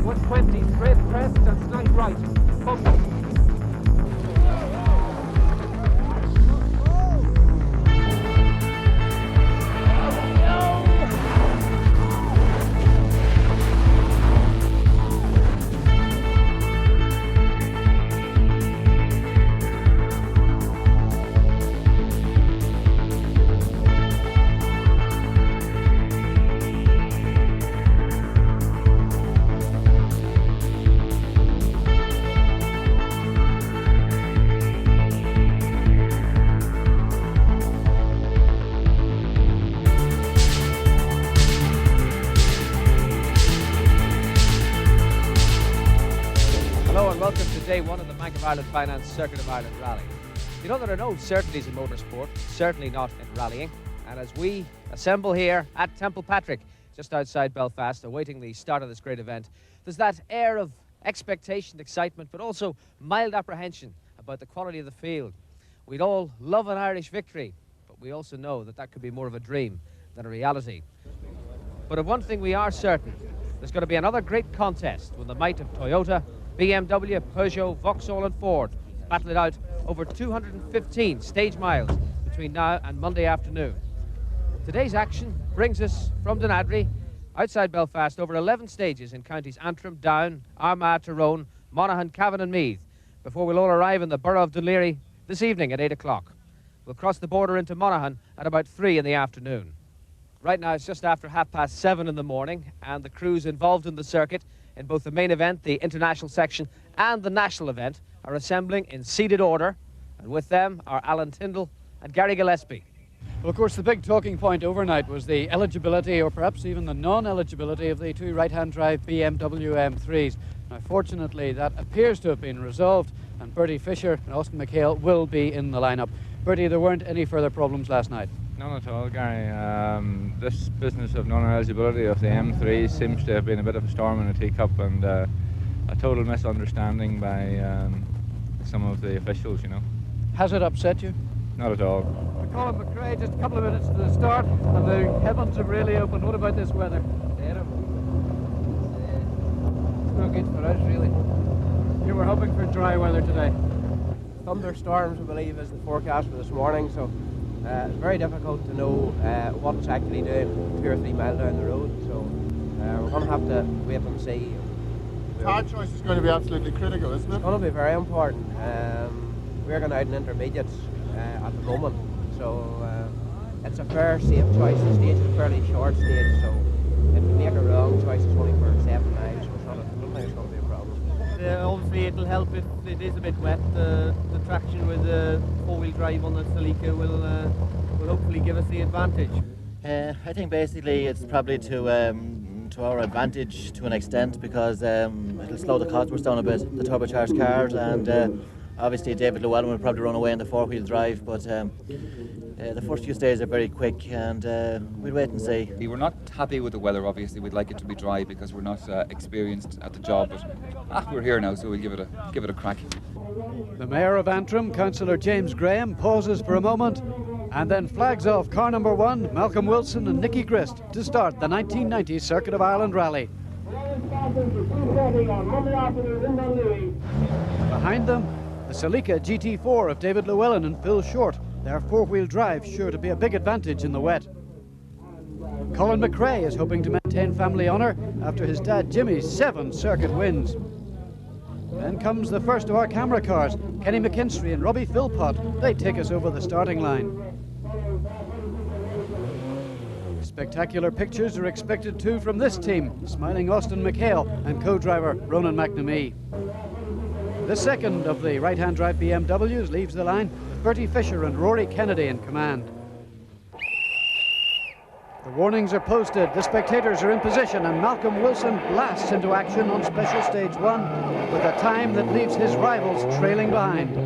120, straight crest and slight right. Focus. Day one of the Bank of Ireland Finance Circuit of Ireland Rally. You know, there are no certainties in motorsport, certainly not in rallying, and as we assemble here at Templepatrick, just outside Belfast, awaiting the start of this great event, there's that air of expectation, excitement, but also mild apprehension about the quality of the field. We'd all love an Irish victory, but we also know that that could be more of a dream than a reality. But of one thing we are certain, there's going to be another great contest when the might of Toyota, BMW, Peugeot, Vauxhall and Ford battle it out over 215 stage miles between now and Monday afternoon. Today's action brings us from Dunadry, outside Belfast, over 11 stages in counties Antrim, Down, Armagh, Tyrone, Monaghan, Cavan and Meath, before we'll all arrive in the borough of Dunleary this evening at 8 o'clock. We'll cross the border into Monaghan at about 3 in the afternoon. Right now it's just after 7:30 in the morning, and the crews involved in the circuit in both the main event, the international section, and the national event are assembling in seated order, and with them are Alan Tyndall and Gary Gillespie. Well, of course, the big talking point overnight was the eligibility, or perhaps even the non-eligibility, of the two right-hand drive BMW M3s. Now, fortunately, that appears to have been resolved, and Bertie Fisher and Austin McHale will be in the lineup. Bertie, there weren't any further problems last night? None at all, Gary. This business of non-eligibility of the M3 seems to have been a bit of a storm in a teacup, and a total misunderstanding by some of the officials, you know. Has it upset you? Not at all. Colin McRae, just a couple of minutes to the start, and the heavens have really opened. What about this weather? It's no good for us, really. You were hoping for dry weather today. Thunderstorms, I believe, is the forecast for this morning, so it's very difficult to know what it's actually doing 2 or 3 miles down the road, so we're going to have to wait and see. Car choice is going to be absolutely critical, isn't it? It's going to be very important. We're going out in intermediates at the moment, so it's a fair, safe choice. The stage is a fairly short stage, so if we make a wrong choice, it's only for 7 miles, so I don't think it's going to be a problem. Obviously it'll help if it is a bit wet. The traction with the 4-wheel drive on the Celica will hopefully give us the advantage. I think basically it's probably to our advantage to an extent, because it'll slow the cosmos down a bit, the turbocharged cars, and obviously David Llewellin will probably run away in the 4-wheel drive, but the first few stages are very quick, and we'll wait and see. We were not happy with the weather, obviously. We'd like it to be dry because we're not experienced at the job, but we're here now, so we'll give it a crack. The Mayor of Antrim, Councillor James Graham, pauses for a moment and then flags off car number 1, Malcolm Wilson and Nicky Grist, to start the 1990 Circuit of Ireland Rally. Behind them, the Celica GT4 of David Llewellin and Phil Short, their 4-wheel drive sure to be a big advantage in the wet. Colin McRae is hoping to maintain family honour after his dad Jimmy's 7 circuit wins. Then comes the first of our camera cars, Kenny McKinstry and Robbie Philpott. They take us over the starting line. Spectacular pictures are expected too from this team, smiling Austin McHale and co-driver Ronan McNamee. The second of the right-hand drive BMWs leaves the line with Bertie Fisher and Rory Kennedy in command. The warnings are posted, the spectators are in position, and Malcolm Wilson blasts into action on Special Stage 1 with a time that leaves his rivals trailing behind.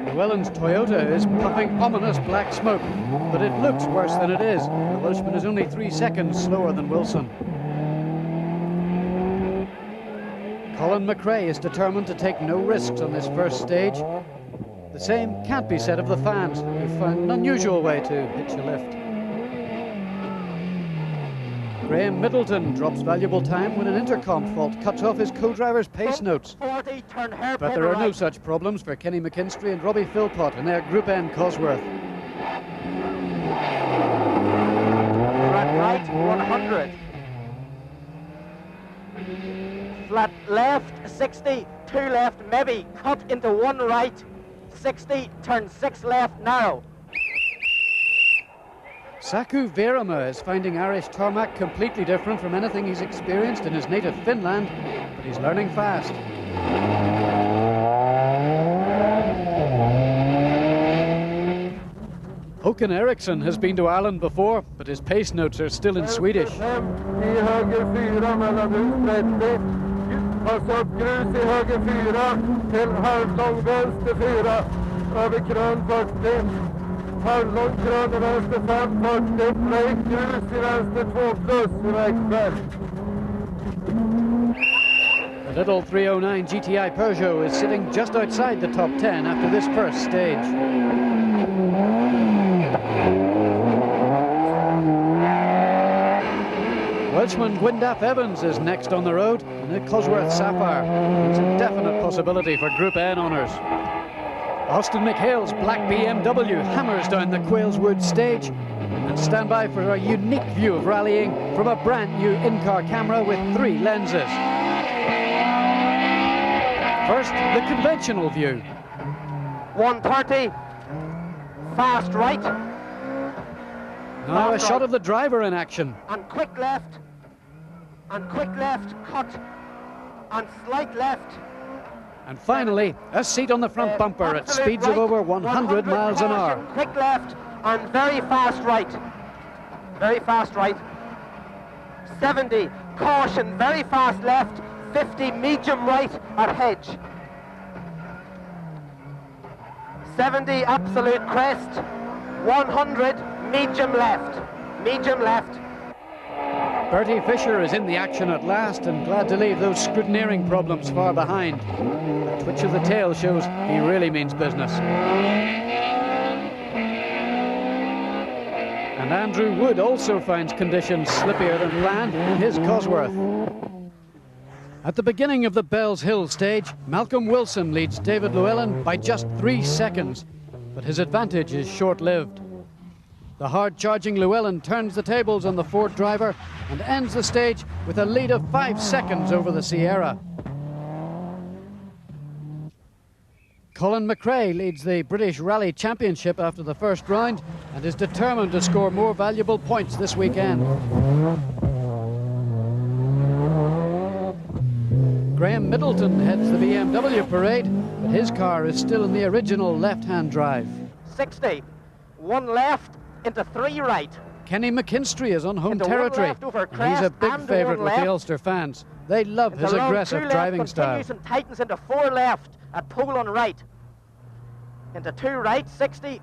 Llewellyn's Toyota is puffing ominous black smoke, but it looks worse than it is. The Welshman is only 3 seconds slower than Wilson. Colin McRae is determined to take no risks on this first stage. The same can't be said of the fans, who found an unusual way to hitch a lift. Graham Middleton drops valuable time when an intercom fault cuts off his co-driver's pace notes. 40, turn hairpin But there are no right. such problems for Kenny McKinstry and Robbie Philpott in their Group N Cosworth. Flat right, 100. Flat left, 60. 2 left, maybe. Cut into 1 right, 60. Turn 6 left, narrow. Saku Veerama is finding Irish tarmac completely different from anything he's experienced in his native Finland, but he's learning fast. Håkan Eriksson has been to Ireland before, but his pace notes are still in Swedish. Pass upp grus i höger 4 till halvlång vänster 4 över krön 40. Halvlång krön i vänster 540. Break grus i vänster 2 plus i vägfält. The little 309 GTI Peugeot is sitting just outside the top 10 after this first stage. Welshman Gwyndaf Evans is next on the road in a Cosworth Sapphire. It's a definite possibility for Group N honours. Austin McHale's black BMW hammers down the Quailswood stage, and stand by for a unique view of rallying from a brand new in-car camera with 3 lenses. First, the conventional view. 130. Fast right. Now a shot of the driver in action. And quick left. And quick left, cut. And slight left. And finally, a seat on the front bumper at speeds of over 100 miles an hour. Quick left and very fast right. Very fast right. 70, caution, very fast left. 50, medium right at hedge. 70, absolute crest. 100, medium left. Medium left. Bertie Fisher is in the action at last and glad to leave those scrutineering problems far behind. A twitch of the tail shows he really means business. And Andrew Wood also finds conditions slippier than planned in his Cosworth. At the beginning of the Bells Hill stage, Malcolm Wilson leads David Llewellin by just 3 seconds, but his advantage is short-lived. The hard-charging Llewellin turns the tables on the Ford driver and ends the stage with a lead of 5 seconds over the Sierra. Colin McRae leads the British Rally Championship after the first round and is determined to score more valuable points this weekend. Graham Middleton heads the BMW parade, but his car is still in the original left-hand drive. 60, 1 left into 3 right. Kenny McKinstry is on home Into 1 territory, left over and he's a crest big and favourite 1 with the left. Ulster fans. They love his Into round aggressive 2 left, driving style. continues and tightens into 4 left at pole on right. Into 2 right, 60,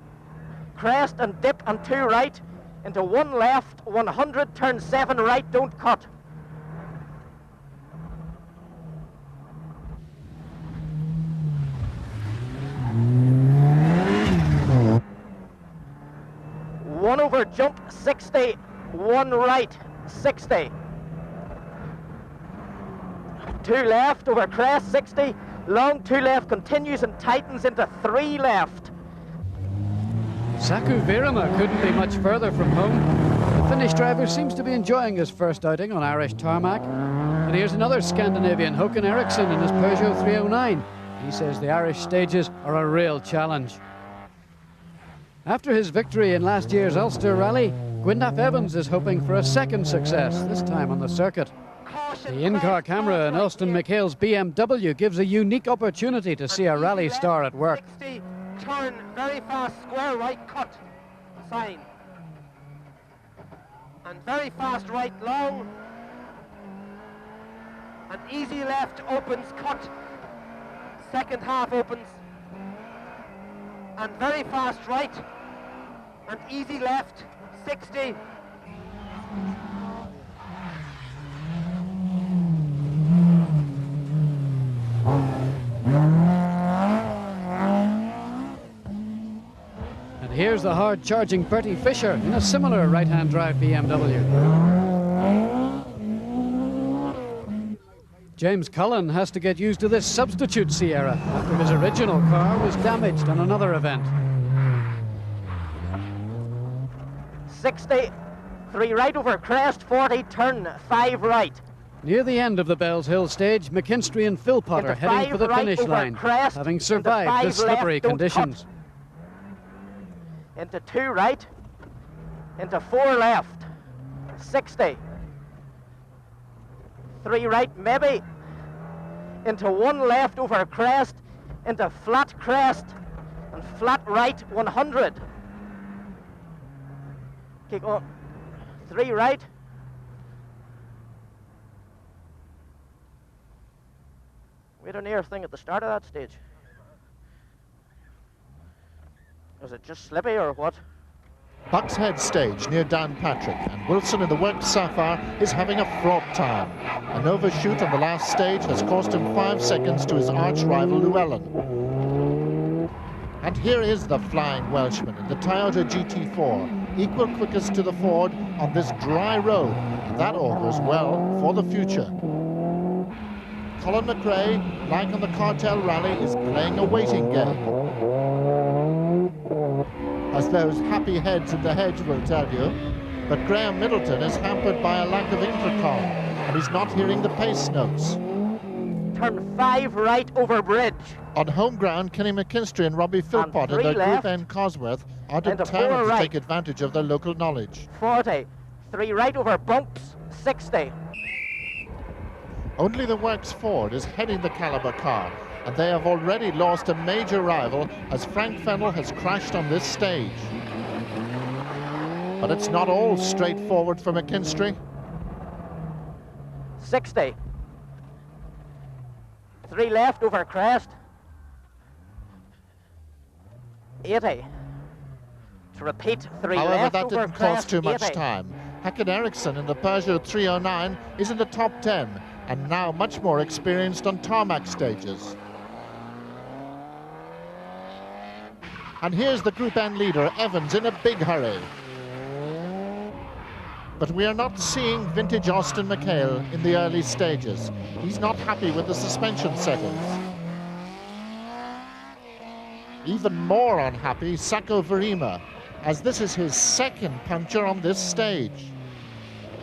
crest and dip and 2 right. Into 1 left, 100, turn 7 right, don't cut. One over jump, 60, 1 right, 60. 2 left over crest, 60. Long 2 left continues and tightens into 3 left. Saku Veerama couldn't be much further from home. The Finnish driver seems to be enjoying his first outing on Irish tarmac. And here's another Scandinavian, Håkan Eriksson, in his Peugeot 309. He says the Irish stages are a real challenge. After his victory in last year's Ulster Rally, Gwyndaf Evans is hoping for a second success, this time on the circuit. The in-car camera in Austin McHale's BMW gives a unique opportunity to see a rally star at work. 60, turn, very fast, square right, cut, sign. And very fast right, long. And easy left, opens, cut. Second half opens. And very fast right. And easy left, 60. And here's the hard-charging Bertie Fisher in a similar right-hand drive BMW. James Cullen has to get used to this substitute Sierra after his original car was damaged on another event. 60, 3 right over crest, 40, turn 5 right. Near the end of the Bells Hill stage, McKinstry and Philpott are heading for the right finish over line, crest, having into survived 5 the slippery left, don't conditions. cut. Into 2 right, into 4 left, 60. 3 right maybe, into 1 left over crest, into flat crest, and flat right 100. Keep on. 3 right. We had a near thing at the start of that stage. Was it just slippy or what? Bucks Head stage near Downpatrick, and Wilson in the worked Sapphire is having a fraught time. An overshoot on the last stage has cost him 5 seconds to his arch rival Llewellin. And here is the flying Welshman in the Toyota GT4, equal quickest to the Ford on this dry road, and that augurs well for the future. Colin McRae, like on the Cartel Rally, is playing a waiting game. As those happy heads in the hedge will tell you. But Graham Middleton is hampered by a lack of intercom, and he's not hearing the pace notes. Turn 5 right over bridge. On home ground, Kenny McKinstry and Robbie Philpott in their left, Group N Cosworth are into 4 determined to right. take advantage of their local knowledge. 40, 3 right over bumps, 60. Only the Works Ford is heading the Caliber car, and they have already lost a major rival as Frank Fennell has crashed on this stage. But it's not all straightforward for McKinstry. 60. 3 left over crest. 80. To repeat, 3 However, left that over didn't crest, cost too much 80. time. Hackett Ericsson in the Peugeot 309 is in the top 10, and now much more experienced on tarmac stages. And here's the Group N leader, Evans, in a big hurry. But we are not seeing vintage Austin McHale in the early stages. He's not happy with the suspension settings. Even more unhappy, Sacco Verima, as this is his second puncture on this stage.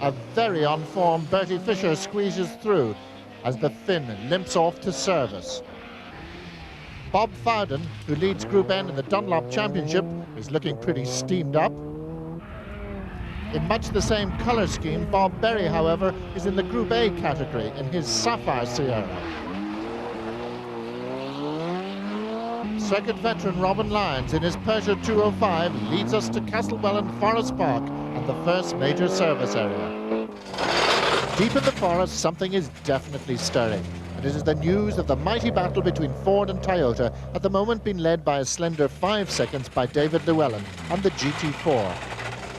A very on-form Bertie Fisher squeezes through as the Finn limps off to service. Bob Fowden, who leads Group N in the Dunlop Championship, is looking pretty steamed up. In much the same colour scheme, Bob Berry, however, is in the Group A category in his Sapphire Sierra. Circuit veteran Robin Lyons in his Peugeot 205 leads us to Castlewellan Forest Park and the first major service area. Deep in the forest, something is definitely stirring, and it is the news of the mighty battle between Ford and Toyota, at the moment being led by a slender 5 seconds by David Llewellin on the GT4.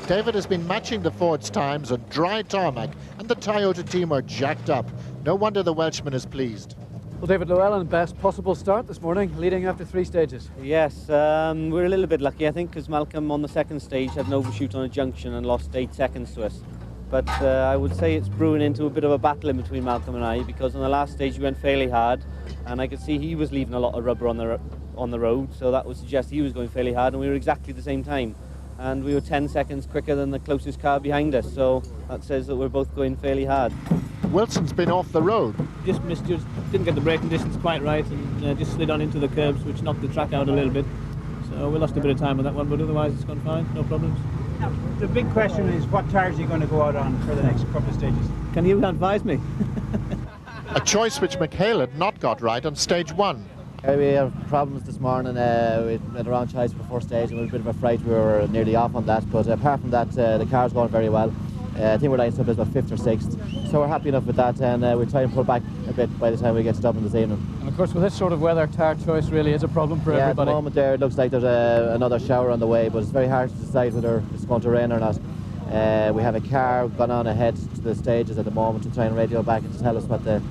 David has been matching the Ford's times on dry tarmac, and the Toyota team are jacked up. No wonder the Welshman is pleased. Well, David Llewellin, best possible start this morning, leading after 3 stages. Yes, we're a little bit lucky, I think, because Malcolm on the second stage had an overshoot on a junction and lost 8 seconds to us. But I would say it's brewing into a bit of a battle in between Malcolm and I, because on the last stage we went fairly hard, and I could see he was leaving a lot of rubber on the road, so that would suggest he was going fairly hard, and we were exactly the same time. And we were 10 seconds quicker than the closest car behind us, so that says that we're both going fairly hard. Wilson's been off the road. Just didn't get the braking distance quite right, and just slid on into the curbs, which knocked the track out a little bit. So we lost a bit of time on that one, but otherwise it's gone fine, no problems. Now, the big question is, what tires are you going to go out on for the next couple of stages? Can you advise me? A choice which McHale had not got right on stage 1. We had problems this morning. We had a wrong choice for the first stage, and with a bit of a fright we were nearly off on that. But apart from that, the car's going very well. I think we're lining up as about 5th or 6th, so we're happy enough with that, and we'll try and pull back a bit by the time we get to Dublin this evening. And of course, with this sort of weather, tyre choice really is a problem for everybody. At the moment there, it looks like there's another shower on the way, but it's very hard to decide whether it's going to rain or not. We have a car gone on ahead to the stages at the moment to try and radio back and to tell us what the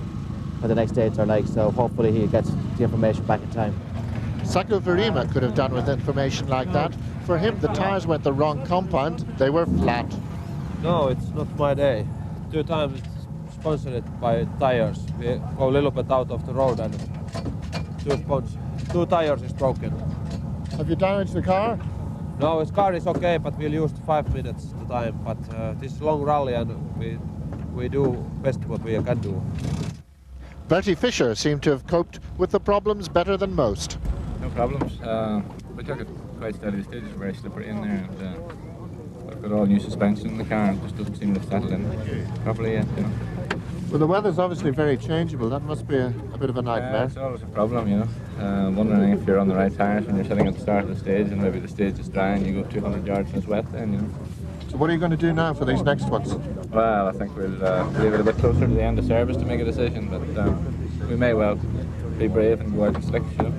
next dates are like, so hopefully he gets the information back in time. Sacco Verima could have done with information like that. For him, the tyres went the wrong compound, they were flat. No, it's not my day. 2 times sponsored by tires. We go a little bit out of the road and two tires is broken. Have you damaged the car? No, his car is okay, but we'll use 5 minutes the time. But this is a long rally and we do best what we can do. Bertie Fisher seemed to have coped with the problems better than most. No problems. We took it quite steady. The stage is very slippery in there, and we've got all new suspension in the car, and it just doesn't seem to settle in properly yet, you know. Well, the weather's obviously very changeable. That must be a bit of a nightmare. It's always a problem, you know. Wondering if you're on the right tyres when you're sitting at the start of the stage, and maybe the stage is dry and you go 200 yards and it's wet then, you know. So what are you going to do now for these next ones? Well, I think we'll leave it a bit closer to the end of service to make a decision, but we may well be brave and go out in slicks, you know.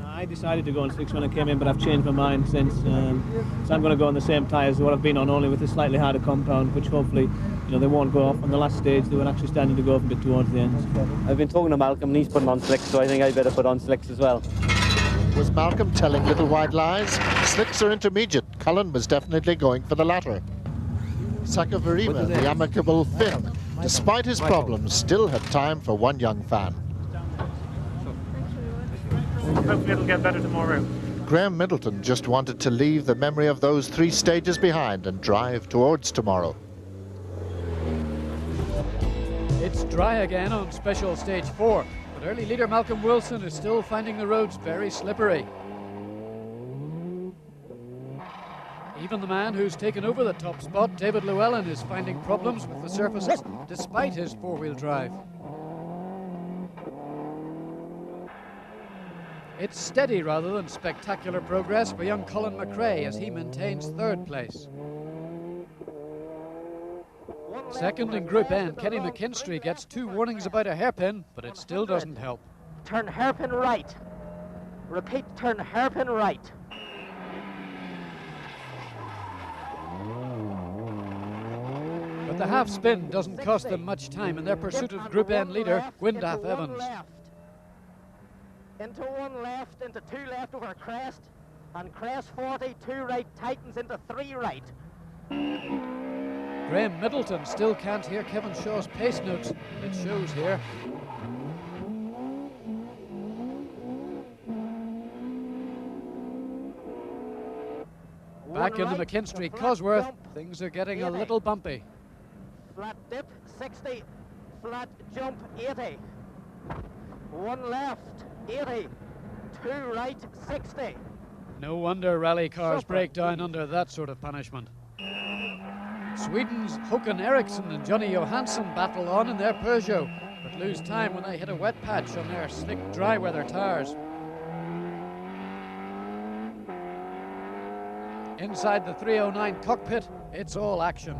I decided to go on slicks when I came in, but I've changed my mind since. So I'm going to go on the same tyres as what I've been on, only with a slightly harder compound, which hopefully, you know, they won't go off on the last stage. They were actually standing to go off a bit towards the end. I've been talking to Malcolm and he's putting on slicks, so I think I better put on slicks as well. Was Malcolm telling little white lies? Slicks or intermediate? Cullen was definitely going for the latter. Sakavarima, the amicable Finn, despite his problems, still had time for one young fan. Hopefully it'll get better tomorrow. Graham Middleton just wanted to leave the memory of those 3 stages behind and drive towards tomorrow. It's dry again on special stage 4, but early leader Malcolm Wilson is still finding the roads very slippery. Even the man who's taken over the top spot, David Llewellin, is finding problems with the surfaces despite his 4-wheel drive. It's steady rather than spectacular progress for young Colin McRae as he maintains 3rd place. Second in Group N, Kenny McKinstry gets 2 warnings about a hairpin, but it still doesn't help. Turn hairpin right. Repeat, turn hairpin right. But the half spin doesn't cost them much time in their pursuit of Group N leader, Gwyndaf Evans. Into 1 left, into 2 left over crest, and crest 40, 2 right, tightens into 3 right. Graham Middleton still can't hear Kevin Shaw's pace notes. It shows here. Back into McKinstry Cosworth, things are getting a little bumpy. Flat dip, 60. Flat jump, 80. 1 left, 80. 2 right, 60. No wonder rally cars break down under that sort of punishment. Sweden's Håkan Eriksson and Johnny Johansson battle on in their Peugeot, but lose time when they hit a wet patch on their slick dry weather tyres. Inside the 309 cockpit, it's all action.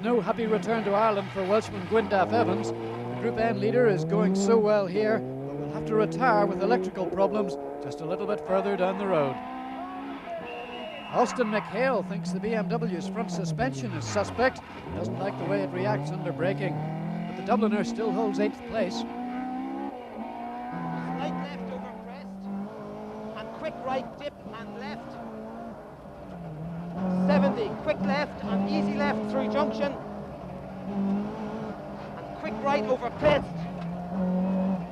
No happy return to Ireland for Welshman Gwyndaf Evans. The Group N leader is going so well here, but will have to retire with electrical problems just a little bit further down the road. Austin McHale thinks the BMW's front suspension is suspect. He doesn't like the way it reacts under braking. But the Dubliner still holds 8th place. Slight left over crest, and quick right dip and left. 70, quick left and easy left through junction, and quick right over crest,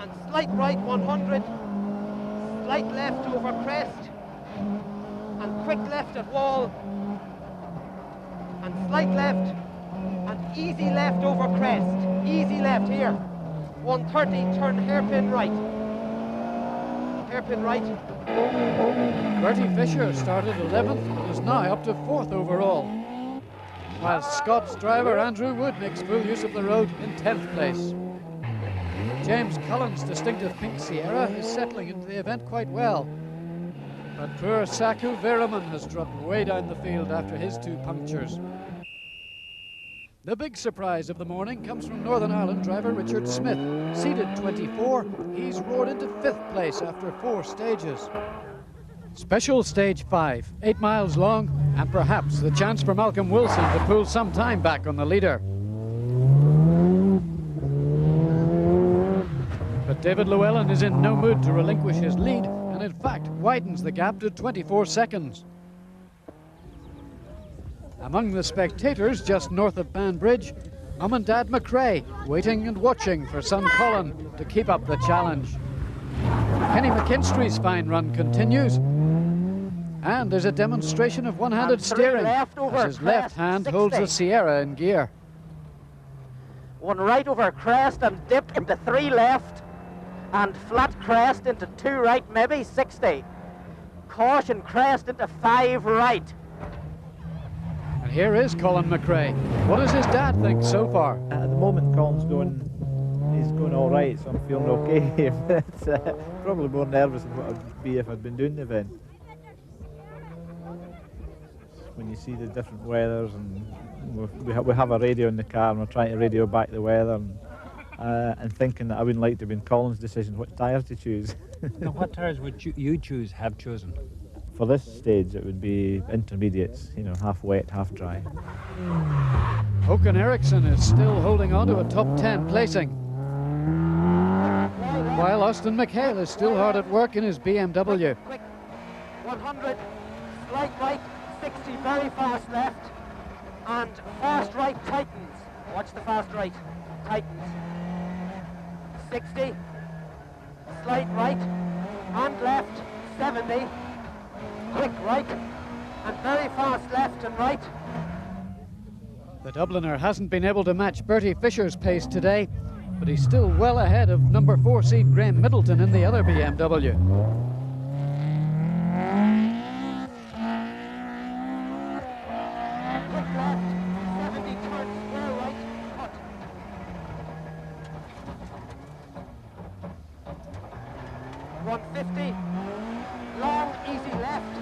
and slight right 100, slight left over crest, and quick left at wall, and slight left, and easy left over crest, easy left here, 130, turn hairpin right. Hairpin right. Bertie Fisher started 11th and is now up to 4th overall, while Scott's driver Andrew Wood makes full use of the road in 10th place. James Cullen's distinctive pink Sierra is settling into the event quite well, but poor Saku Viraman has dropped way down the field after his 2 punctures. The big surprise of the morning comes from Northern Ireland driver Richard Smyth. Seeded 24, he's roared into 5th place after 4 stages. Special Stage 5, 8 miles long, and perhaps the chance for Malcolm Wilson to pull some time back on the leader. But David Llewellin is in no mood to relinquish his lead, and in fact widens the gap to 24 seconds. Among the spectators just north of Banbridge, Mum and Dad McRae waiting and watching for son Colin to keep up the challenge. Kenny McKinstry's fine run continues, and there's a demonstration of one-handed steering as his left hand holds the Sierra in gear. One right over crest and dip into 3 left, and flat crest into 2 right, maybe 60. Caution crest into 5 right. And here is Colin McRae. What does his dad think so far? At the moment, Colin's he's going all right, so I'm feeling okay. But probably more nervous than what I'd be if I'd been doing the event. When you see the different weathers, and we have a radio in the car, and we're trying to radio back the weather, and thinking that I wouldn't like to have been Colin's decision what tyres to choose. Now, what tyres would you have chosen? For this stage, it would be intermediates, you know, half wet, half dry. Håkan Eriksson is still holding on to a top 10 placing, while Austin McHale is still hard at work in his BMW. Quick, 100, slight right, 60, very fast left, and fast right tightens. Watch the fast right, tightens. 60, slight right, and left, 70, quick right, and very fast left and right. The Dubliner hasn't been able to match Bertie Fisher's pace today, but he's still well ahead of number 4 seed Graham Middleton in the other BMW. Quick left, 70, turn square right, cut. .150, long, easy left.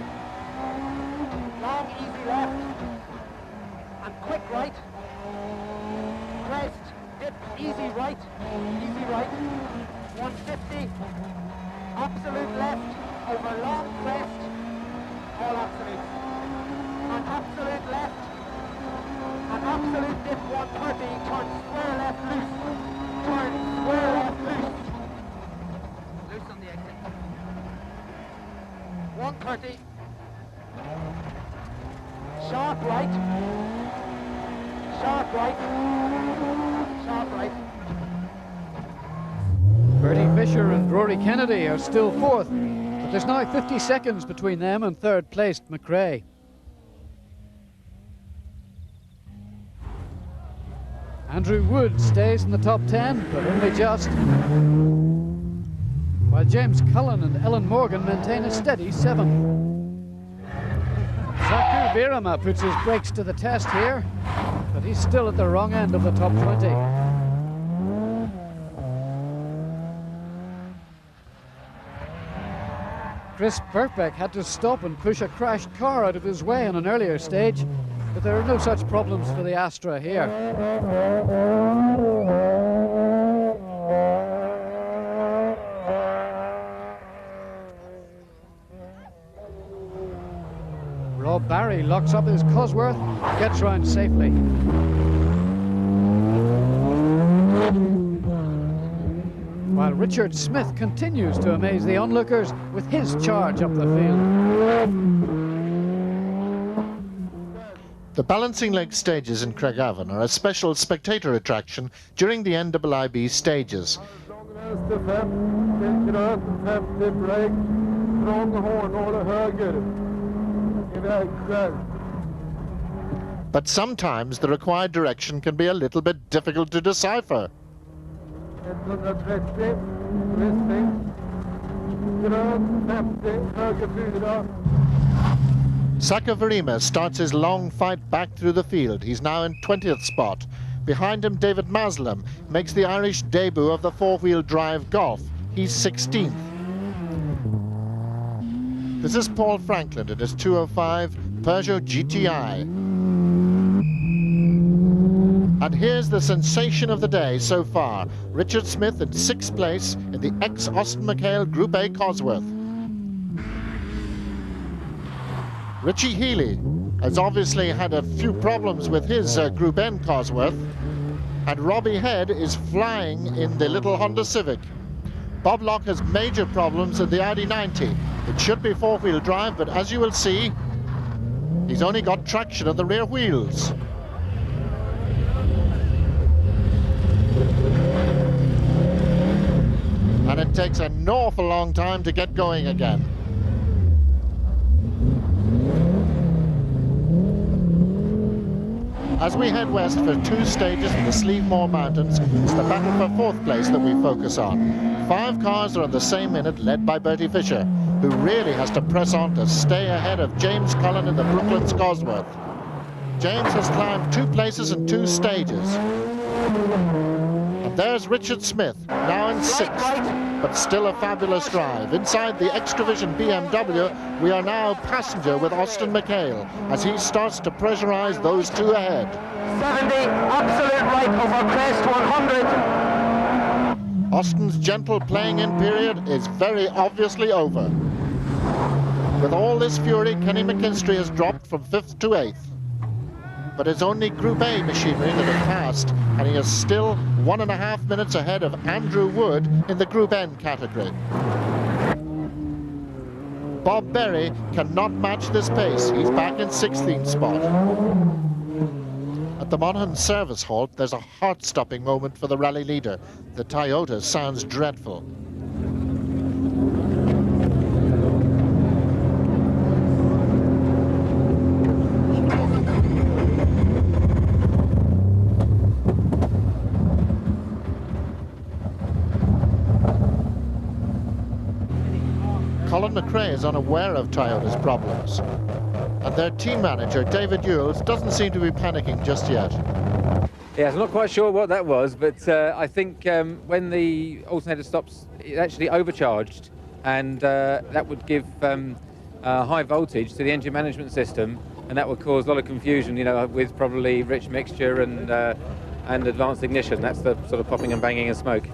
Long, easy left. And quick right. Crest, dip, easy right. Easy right. 150. Absolute left. Over long crest. All absolute. And absolute left. And absolute dip 130. Turn square left loose. Turn square left loose. Loose on the exit. 130. Sharp right. Sharp right. Sharp right. Bertie Fisher and Rory Kennedy are still 4th, but there's now 50 seconds between them and 3rd placed McRae. Andrew Wood stays in the top 10, but only just, while James Cullen and Ellen Morgan maintain a steady 7th. Zaku Virama puts his brakes to the test here, but he's still at the wrong end of the top 20. Chris Perpeck had to stop and push a crashed car out of his way on an earlier stage, but there are no such problems for the Astra here. Rob Barry locks up his Cosworth, gets round safely. While Richard Smyth continues to amaze the onlookers with his charge up the field. The balancing leg stages in Craigavon are a special spectator attraction during the NIIB stages. But sometimes the required direction can be a little bit difficult to decipher. 130, twisting, grön 50, höger 4. Sakavarima starts his long fight back through the field. He's now in 20th spot. Behind him, David Maslam makes the Irish debut of the four-wheel drive Golf. He's 16th. This is Paul Franklin in his 205 Peugeot GTI. And here's the sensation of the day so far. Richard Smyth in 6th place in the ex-Austin McHale Group A Cosworth. Richie Healy has obviously had a few problems with his Group N Cosworth, and Robbie Head is flying in the little Honda Civic. Bob Locke has major problems in the Audi 90. It should be four-wheel drive, but as you will see, he's only got traction on the rear wheels. And it takes an awful long time to get going again. As we head west for 2 stages in the Slievemore Mountains, it's the battle for 4th place that we focus on. 5 cars are on the same minute, led by Bertie Fisher, who really has to press on to stay ahead of James Cullen in the Brooklands Cosworth. James has climbed 2 places in 2 stages. And there's Richard Smyth, now in 6th, but still a fabulous drive. Inside the Extravision BMW, we are now passenger with Austin McHale as he starts to pressurize those 2 ahead. 70, absolute right over crest 100. Austin's gentle playing-in period is very obviously over. With all this fury, Kenny McKinstry has dropped from 5th to 8th. But it's only Group A machinery that have passed, and he is still 1.5 minutes ahead of Andrew Wood in the Group N category. Bob Berry cannot match this pace. He's back in 16th spot. At the Monaghan service halt, there's a heart-stopping moment for the rally leader. The Toyota sounds dreadful. Colin McRae is unaware of Toyota's problems, and their team manager, David Ewells, doesn't seem to be panicking just yet. Yes, I'm not quite sure what that was, but I think when the alternator stops, it actually overcharged, and that would give high voltage to the engine management system, and that would cause a lot of confusion, you know, with probably rich mixture and advanced ignition. That's the sort of popping and banging of smoke.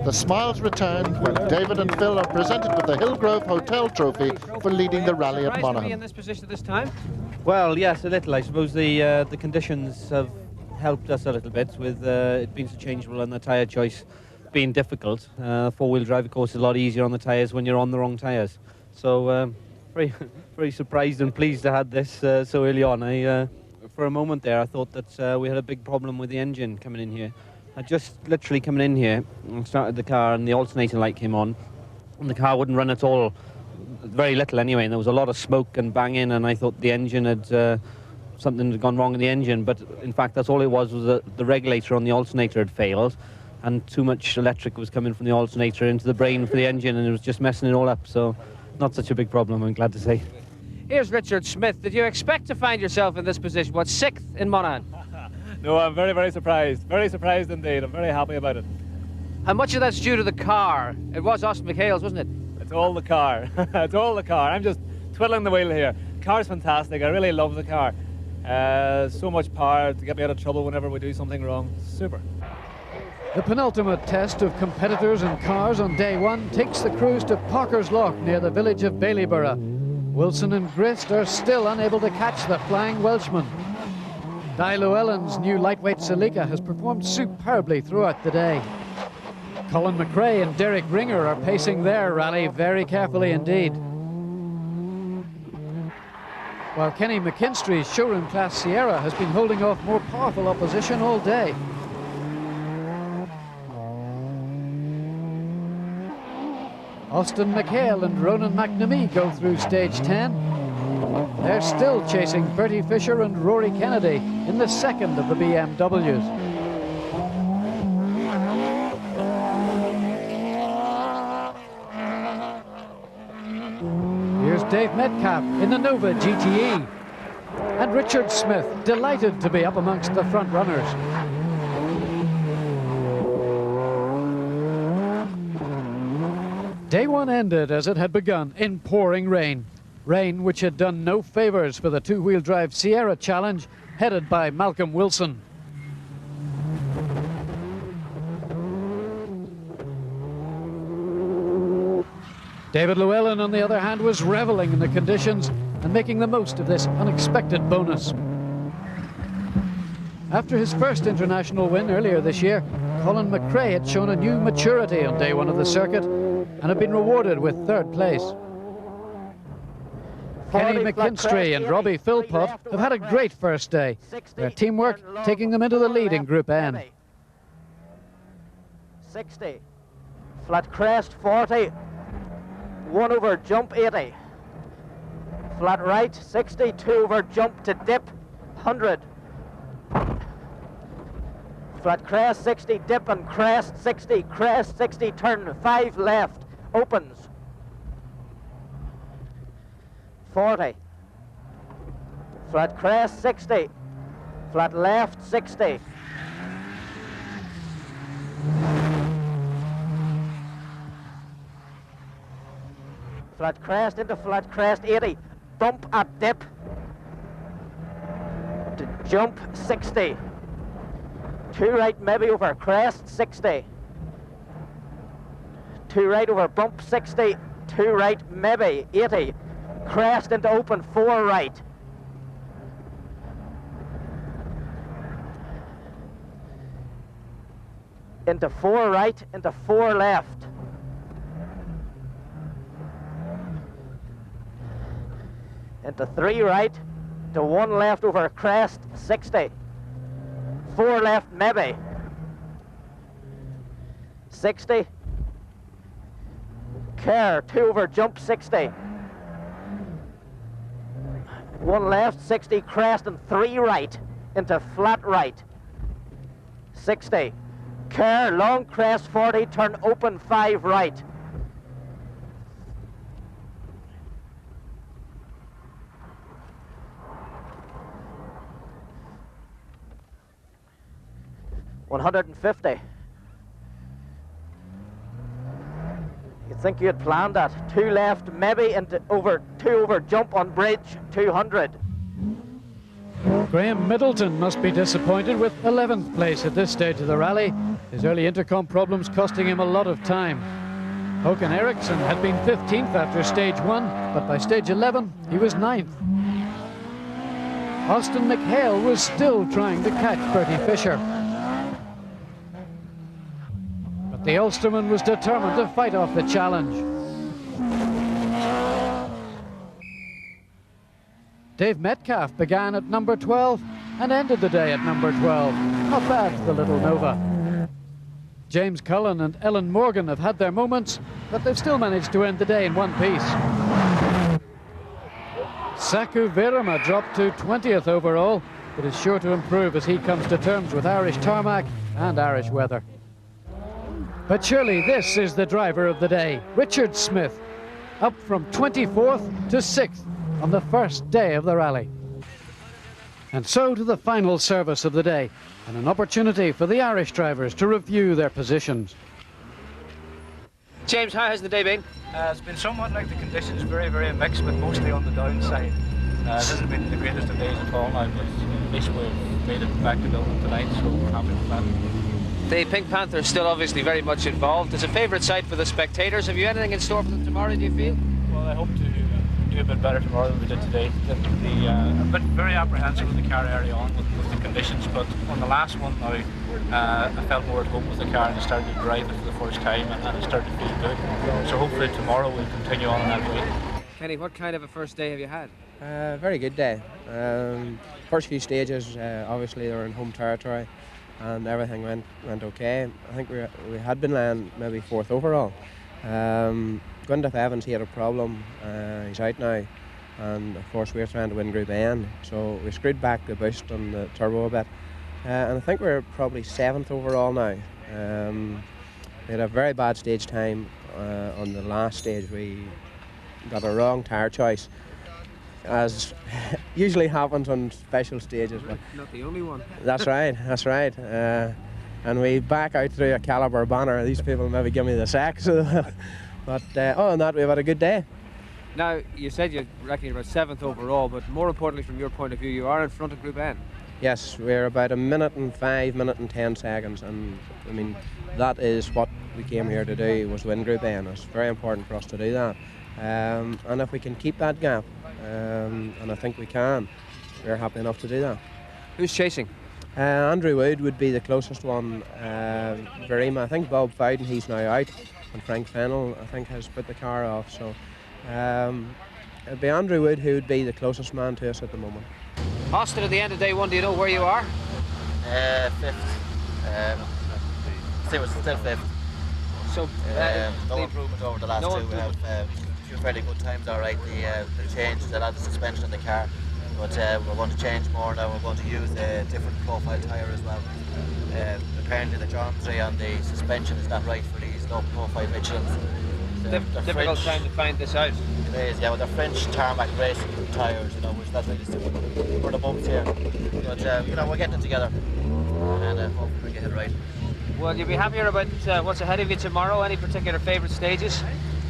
The smiles return when David and Phil are presented with the Hillgrove Hotel Trophy for leading the rally at Monaghan. In this position this time? Well, yes, a little. I suppose the conditions have helped us a little bit with it being so changeable and the tyre choice being difficult. Four-wheel drive, of course, is a lot easier on the tyres when you're on the wrong tyres. So very surprised and pleased to have this so early on. For a moment there, I thought that we had a big problem with the engine coming in here. I just literally coming in here and started the car, and the alternator light came on, and the car wouldn't run at all, very little anyway, and there was a lot of smoke and banging, and I thought the engine had, something had gone wrong in the engine, but in fact that's all it was the regulator on the alternator had failed, and too much electric was coming from the alternator into the brain for the engine, and it was just messing it all up, so not such a big problem, I'm glad to say. Here's Richard Smyth. Did you expect to find yourself in this position? What, 6th in Monaghan? No, I'm very, very surprised. Very surprised indeed. I'm very happy about it. How much of that's due to the car? It was Austin McHale's, wasn't it? It's all the car. It's all the car. I'm just twiddling the wheel here. The car's fantastic. I really love the car. So much power to get me out of trouble whenever we do something wrong. Super. The penultimate test of competitors and cars on day 1 takes the crews to Parker's Loch near the village of Baileyborough. Wilson and Grist are still unable to catch the Flying Welshman. Llewellin's new lightweight Celica has performed superbly throughout the day. Colin McRae and Derek Ringer are pacing their rally very carefully indeed. While Kenny McKinstry's showroom class Sierra has been holding off more powerful opposition all day. Austin McHale and Ronan McNamee go through stage 10. They're still chasing Bertie Fisher and Rory Kennedy in the second of the BMWs. Here's Dave Metcalf in the Nova GTE. And Richard Smyth, delighted to be up amongst the front runners. Day 1 ended as it had begun, in pouring rain. Rain which had done no favours for the two-wheel drive Sierra Challenge, headed by Malcolm Wilson. David Llewellin, on the other hand, was revelling in the conditions and making the most of this unexpected bonus. After his first international win earlier this year, Colin McRae had shown a new maturity on day one of the circuit and had been rewarded with third place. Kenny McKinstry and Robbie Philpott have had a great first day. Their teamwork taking them into the lead in Group N. 60. Flat crest 40. 1 over jump 80. Flat right 60. 2 over jump to dip 100. Flat crest 60. Dip and crest 60. Crest 60. Turn 5 left. Opens. 40. Flat crest 60. Flat left 60. Flat crest into flat crest 80. Bump at dip. To jump 60. 2 right maybe over crest 60. 2 right over bump 60. 2 right maybe 80. Crest into open 4 right. Into 4 right, into 4 left. Into 3 right, to 1 left over crest, 60. 4 left maybe. 60. Care, 2 over jump, 60. 1 left, 60, crest, and 3 right, into flat right. 60. Care, long crest, 40, turn open 5 right. $150. You'd think you had planned that. 2 left, maybe, into over 2 over jump on bridge, 200. Graham Middleton must be disappointed with 11th place at this stage of the rally. His early intercom problems costing him a lot of time. Håkan Eriksson had been 15th after stage 1, but by stage 11 he was 9th. Austin McHale was still trying to catch Bertie Fisher. But the Ulsterman was determined to fight off the challenge. Dave Metcalf began at number 12 and ended the day at number 12. Not bad for the little Nova. James Cullen and Ellen Morgan have had their moments, but they've still managed to end the day in one piece. Saku Virama dropped to 20th overall, but is sure to improve as he comes to terms with Irish tarmac and Irish weather. But surely this is the driver of the day, Richard Smyth, up from 24th to 6th on the first day of the rally. And so to the final service of the day, and an opportunity for the Irish drivers to review their positions. James, how has the day been? It's been somewhat like the conditions, very, very mixed, but mostly on the downside. It hasn't been the greatest of days at all now, but at least we've made it back to Dublin tonight, so we're happy with that. The Pink Panther is still obviously very much involved. It's a favourite sight for the spectators. Have you anything in store for them tomorrow, do you feel? Well, I hope to do a bit better tomorrow than we did today. A bit very apprehensive with the car early on with the conditions, but on the last one now I felt more at home with the car and I started to drive it for the first time and it started to feel good. So hopefully tomorrow we'll continue on in that way. Kenny, what kind of a first day have you had? Very good day. First few stages, obviously they were in home territory and everything went okay. I think we had been laying maybe 4th overall. Gwyneth Evans, he had a problem. He's out now, and of course we're trying to win Group N, so we screwed back the boost on the turbo a bit, and I think we're probably 7th overall now. We had a very bad stage time on the last stage. We got a wrong tyre choice, as usually happens on special stages. But not the only one. That's right, that's right. And we back out through a caliber banner. These people maybe give me the sack. But other than that, we've had a good day. Now, you said you reckon you're about 7th overall, but more importantly from your point of view, you are in front of Group N. Yes, we're about 1 minute and 5 minutes and 10 seconds, and I mean, that is what we came here to do, was win Group N. It's very important for us to do that. And if we can keep that gap, and I think we can. We're happy enough to do that. Who's chasing? Andrew Wood would be the closest one. Verima, I think Bob Fowden, he's now out, and Frank Fennell, I think, has put the car off. So it'd be Andrew Wood who would be the closest man to us at the moment. Austin, at the end of day one, do you know where you are? Fifth. We're still fifth. So no improvement over the last two. We have a few fairly good times, all right. The change, a lot of suspension in the car, but we're going to change more now. We're going to use a different profile tyre as well. Apparently the geometry on the suspension is not right for these low profile Michelins. Difficult time to find this out. It is, yeah, with the French tarmac racing tyres, you know, which that's really suitable for the bumps here. But you know, we're getting it together, and hopefully we get it right. Well, you'll be happier about what's ahead of you tomorrow. Any particular favourite stages?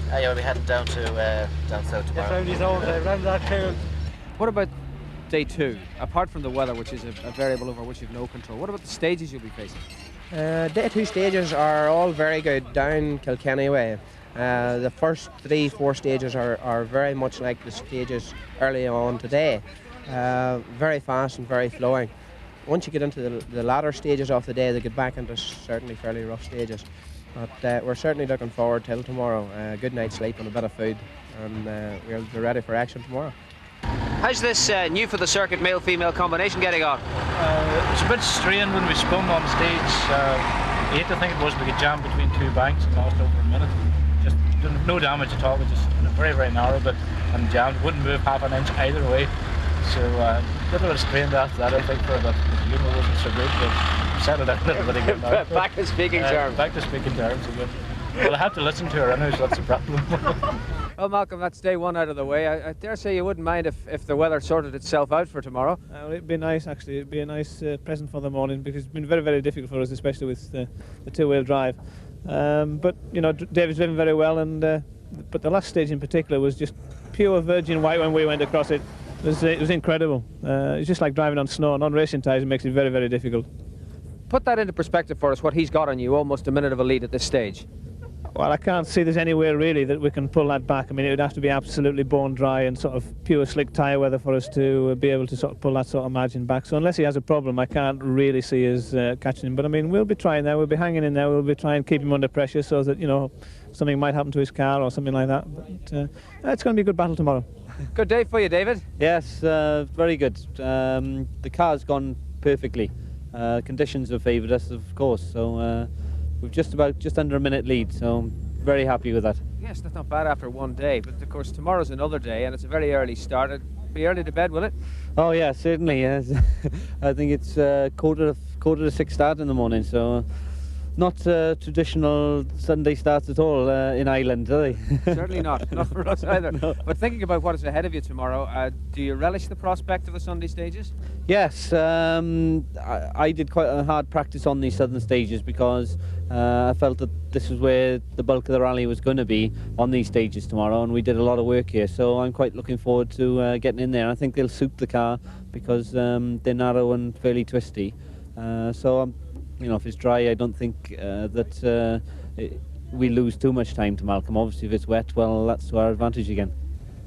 Yeah, we'll be heading down to down south tomorrow. What about day two? Apart from the weather, which is a variable over which you've no control, what about the stages you'll be facing? Day two stages are all very good down Kilkenny way. The first 3-4 stages are very much like the stages early on today. Very fast and very flowing. Once you get into the latter stages of the day, they get back into certainly fairly rough stages. But we're certainly looking forward till tomorrow. Good night's sleep and a bit of food, and we'll be ready for action tomorrow. How's this new for the circuit male-female combination getting on? It's a bit strained when we spun on stage 8, I think it was. We got jammed between two banks and lost over a minute. Just no damage at all, but just in a very, very narrow bit and jammed. Wouldn't move half an inch either way. So a little bit strained after that, I think, for a bit. The humor wasn't so good, but settled out a little bit again now. Back to speaking terms. Back to speaking terms again. Well, I have to listen to her anyway, so that's the problem. Well, Malcolm, that's day one out of the way. I dare say you wouldn't mind if the weather sorted itself out for tomorrow. Well, it'd be nice, actually. It'd be a nice present for the morning, because it's been very, very difficult for us, especially with the two-wheel drive. But, you know, David's driven very well, and but the last stage in particular was just pure virgin white when we went across it. It was incredible. It's just like driving on snow, and on racing tyres it makes it very, very difficult. Put that into perspective for us, what he's got on you, almost a minute of a lead at this stage. Well, I can't see there's anywhere really that we can pull that back. I mean, it would have to be absolutely bone dry and sort of pure slick tyre weather for us to be able to sort of pull that sort of margin back. So unless he has a problem, I can't really see us catching him. But I mean, we'll be trying there, we'll be hanging in there, we'll be trying to keep him under pressure so that, you know, something might happen to his car or something like that. But it's going to be a good battle tomorrow. Good day for you, David. Yes, very good. The car's gone perfectly. Conditions have favoured us, of course, so we've just under a minute lead, so I'm very happy with that. Yes, that's not bad after one day, but of course tomorrow's another day and it's a very early start. It'll be early to bed, will it? Oh yeah, certainly, yes. I think it's quarter to 6 start in the morning, so not traditional Sunday starts at all in Ireland, are they? Certainly not for us either. No. But thinking about what is ahead of you tomorrow, do you relish the prospect of the Sunday stages? Yes, I did quite a hard practice on these southern stages because I felt that this was where the bulk of the rally was going to be, on these stages tomorrow, and we did a lot of work here, so I'm quite looking forward to getting in there. I think they'll suit the car because they're narrow and fairly twisty, so you know, if it's dry, I don't think that we lose too much time to Malcolm. Obviously, if it's wet, well, that's to our advantage again.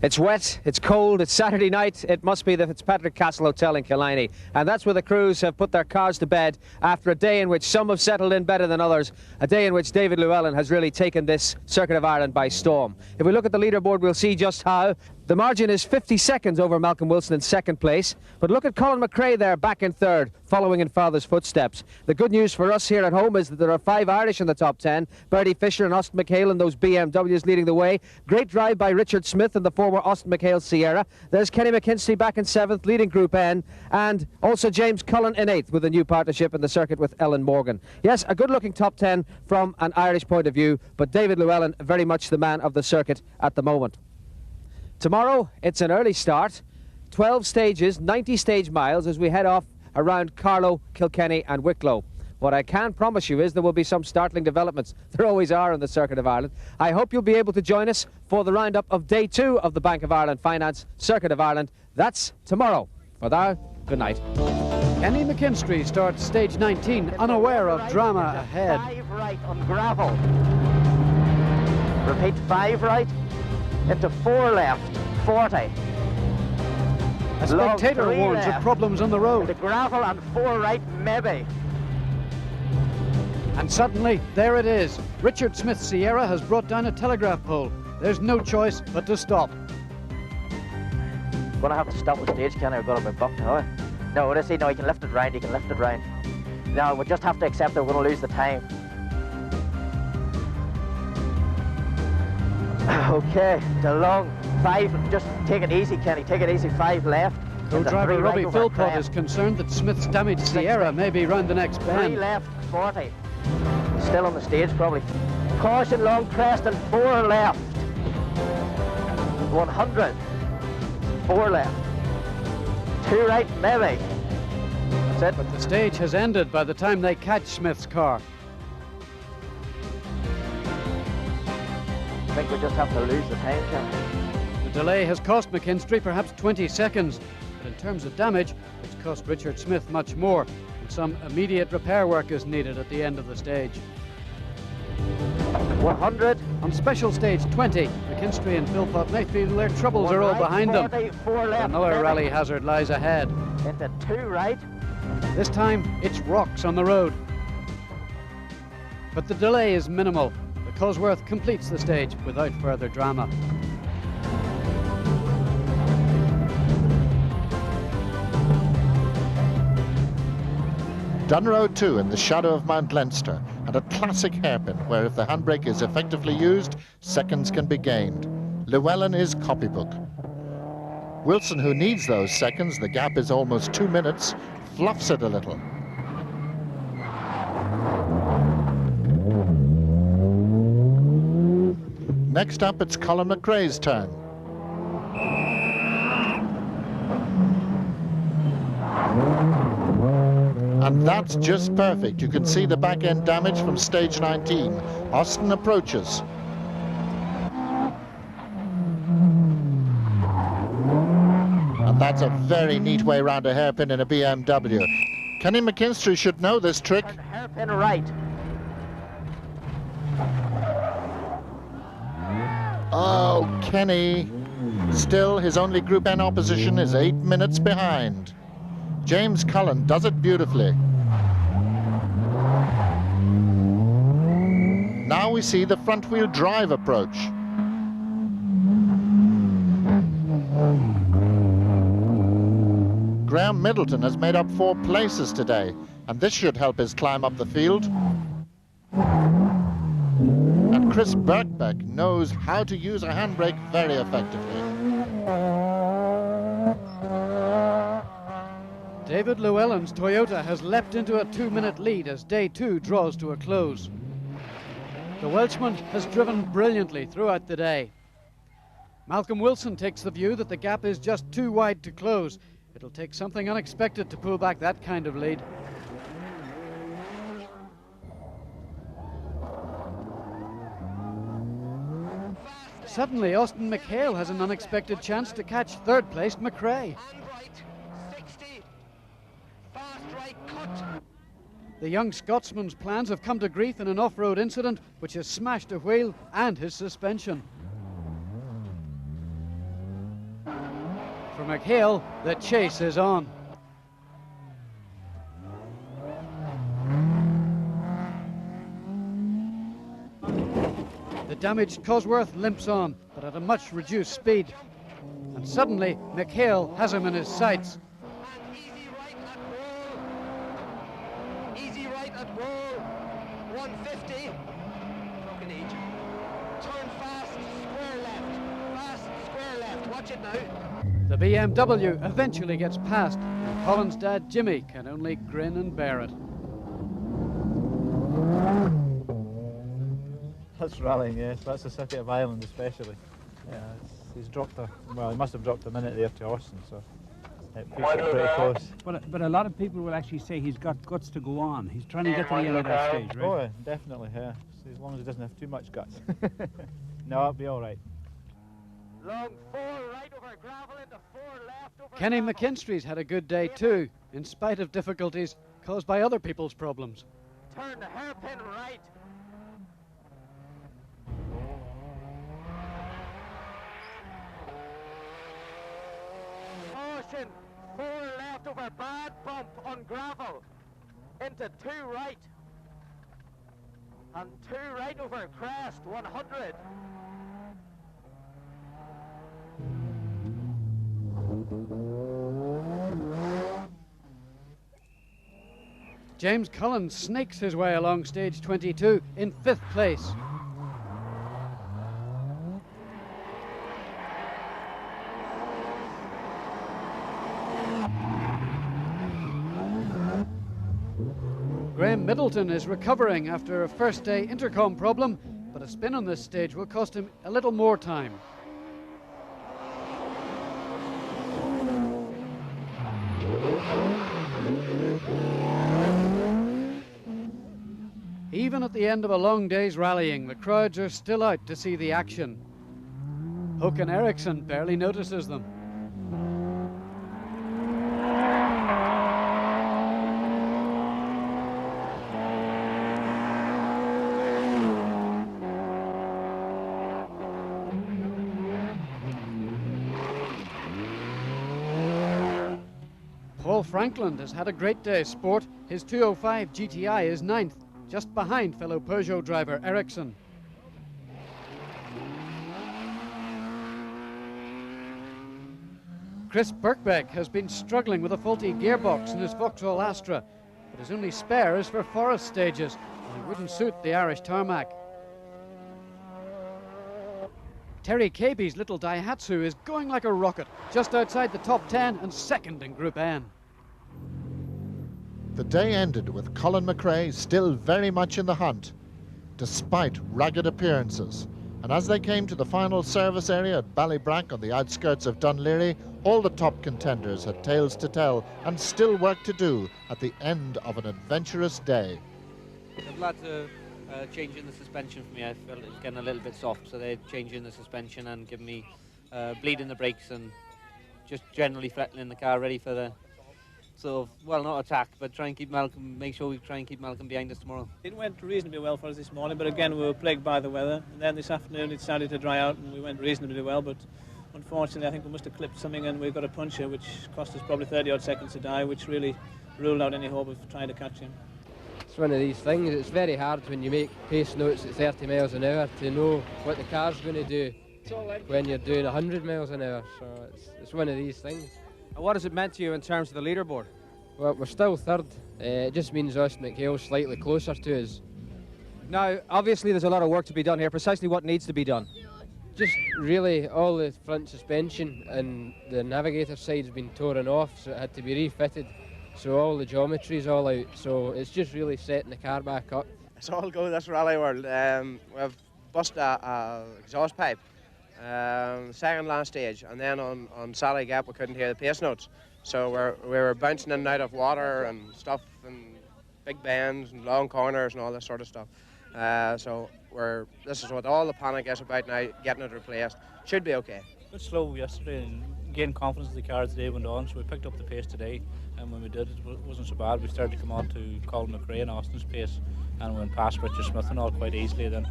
It's wet, it's cold, it's Saturday night. It must be the Fitzpatrick Castle Hotel in Killiney. And that's where the crews have put their cars to bed after a day in which some have settled in better than others. A day in which David Llewellin has really taken this Circuit of Ireland by storm. If we look at the leaderboard, we'll see just how. The margin is 50 seconds over Malcolm Wilson in second place. But look at Colin McRae there, back in third, following in father's footsteps. The good news for us here at home is that there are 5 Irish in the top 10. Bertie Fisher and Austin McHale and those BMWs leading the way. Great drive by Richard Smyth and the former Austin McHale Sierra. There's Kenny McKinstry back in 7th, leading Group N. And also James Cullen in 8th with a new partnership in the circuit with Ellen Morgan. Yes, a good-looking top 10 from an Irish point of view, but David Llewellin very much the man of the circuit at the moment. Tomorrow, it's an early start, 12 stages, 90 stage miles as we head off around Carlow, Kilkenny and Wicklow. What I can promise you is there will be some startling developments. There always are in the Circuit of Ireland. I hope you'll be able to join us for the roundup of Day 2 of the Bank of Ireland Finance Circuit of Ireland. That's tomorrow. For now, good night. Kenny McKinstry starts stage 19, unaware of drama ahead. 5 right on gravel. Repeat, 5 right. Into 4 left, 40. A spectator Long 3 warns left. of problems on the road. The gravel and 4 right, maybe. And suddenly, there it is. Richard Smyth's Sierra has brought down a telegraph pole. There's no choice but to stop. Gonna have to stop the stage, can I? I've got a bit bucked now. No, no, he can lift it round, he can lift it round. No, we just have to accept that we're gonna lose the time. Okay, the long 5, just take it easy, Kenny, take it easy, 5 left. Co-driver 3 Robbie right over Philpott is crest. concerned that Smith's damaged Sierra may be round the next 3 bend. left, 40. Still on the stage, probably. Caution, long crest, and 4 left. 100. 4 left. 2 right, maybe. That's it. But the stage has ended by the time they catch Smith's car. I think we just have to lose the time, Kenny. The delay has cost McKinstry perhaps 20 seconds, but in terms of damage, it's cost Richard Smyth much more, and some immediate repair work is needed at the end of the stage. 100. On special stage 20, McKinstry and Philpott may feel their troubles are all behind them. 4 left, Another maybe. rally hazard lies ahead. Into 2 right. This time, it's rocks on the road. But the delay is minimal. The Cosworth completes the stage without further drama. Dun Road 2 in the shadow of Mount Leinster, and a classic hairpin where if the handbrake is effectively used, seconds can be gained. Llewellin is copybook. Wilson, who needs those seconds, the gap is almost 2 minutes, fluffs it a little. Next up, it's Colin McRae's turn. And that's just perfect. You can see the back end damage from stage 19. Austin approaches. And that's a very neat way round a hairpin in a BMW. Kenny McKinstry should know this trick. Hairpin right. Oh, Kenny. Still, his only Group N opposition is 8 minutes behind. James Cullen does it beautifully. Now we see the front-wheel drive approach. Graham Middleton has made up 4 places today, and this should help his climb up the field. And Chris Birkbeck knows how to use a handbrake very effectively. David Llewellyn's Toyota has leapt into a 2-minute lead as day 2 draws to a close. The Welshman has driven brilliantly throughout the day. Malcolm Wilson takes the view that the gap is just too wide to close. It'll take something unexpected to pull back that kind of lead. Suddenly, Austin McHale has an unexpected chance to catch third-placed McRae. The young Scotsman's plans have come to grief in an off-road incident which has smashed a wheel and his suspension. For McHale, the chase is on. The damaged Cosworth limps on, but at a much reduced speed. And suddenly, McHale has him in his sights. Easy right at wall, 150. Fucking each. Turn fast, square left, watch it now. The BMW eventually gets past, and Colin's dad Jimmy can only grin and bear it. That's rallying, yes. That's the Circuit of Ireland especially. Yeah, he's dropped well, he must have dropped a minute there to Austin, so it puts it pretty close. But a lot of people will actually say he's got guts to go on. He's trying to get to the end of that stage, right? Oh, yeah, definitely, yeah. So as long as he doesn't have too much guts. No, it'll be all right. Long 4 right over gravel into 4 left over Kenny gravel. McKinstry's had a good day too, in spite of difficulties caused by other people's problems. Turn the hairpin right. Caution, 4 left over bad bump on gravel, into 2 right, and 2 right over crest, 100. James Cullen snakes his way along stage 22 in 5th place. Graham Middleton is recovering after a first day intercom problem, but a spin on this stage will cost him a little more time. Even at the end of a long day's rallying, the crowds are still out to see the action. Håkan Eriksson barely notices them. Paul Franklin has had a great day's sport. His 205 GTI is 9th, just behind fellow Peugeot driver Eriksson. Chris Birkbeck has been struggling with a faulty gearbox in his Vauxhall Astra, but his only spare is for forest stages, and it wouldn't suit the Irish tarmac. Terry Caby's little Daihatsu is going like a rocket, just outside the top 10 and second in Group N. The day ended with Colin McRae still very much in the hunt, despite ragged appearances. And as they came to the final service area at Ballybrack on the outskirts of Dunleary, all the top contenders had tales to tell and still work to do at the end of an adventurous day. I'm glad to change in the suspension for me. I felt it was getting a little bit soft, so they changed in the suspension and give me bleed in the brakes and just generally threatening the car, ready for the sort of, well, not attack, but try and keep Malcolm, make sure we try and keep Malcolm behind us tomorrow. It went reasonably well for us this morning, but again we were plagued by the weather, and then this afternoon it started to dry out and we went reasonably well, but unfortunately I think we must have clipped something and we got a puncher which cost us probably 30 odd seconds to die, which really ruled out any hope of trying to catch him. It's one of these things. It's very hard when you make pace notes at 30 miles an hour to know what the car's going to do when you're doing 100 miles an hour. So it's one of these things. And what has it meant to you in terms of the leaderboard? Well, we're still third. It just means Austin McHale slightly closer to us. Now, obviously there's a lot of work to be done here. Precisely what needs to be done? Just really all the front suspension and the navigator side's been torn off, so it had to be refitted. So all the geometry's all out, so it's just really setting the car back up. It's all go this rally world. We've busted a exhaust pipe, second last stage, and then on Sally Gap we couldn't hear the pace notes. So we were bouncing in and out of water and stuff, and big bends and long corners and all this sort of stuff. So this is what all the panic is about now, getting it replaced. Should be okay. A bit slow yesterday and gained confidence as the car as the day went on, so we picked up the pace today, and when we did it wasn't so bad. We started to come on to Colin McRae and Austin's pace, and went past Richard Smyth and all quite easily then,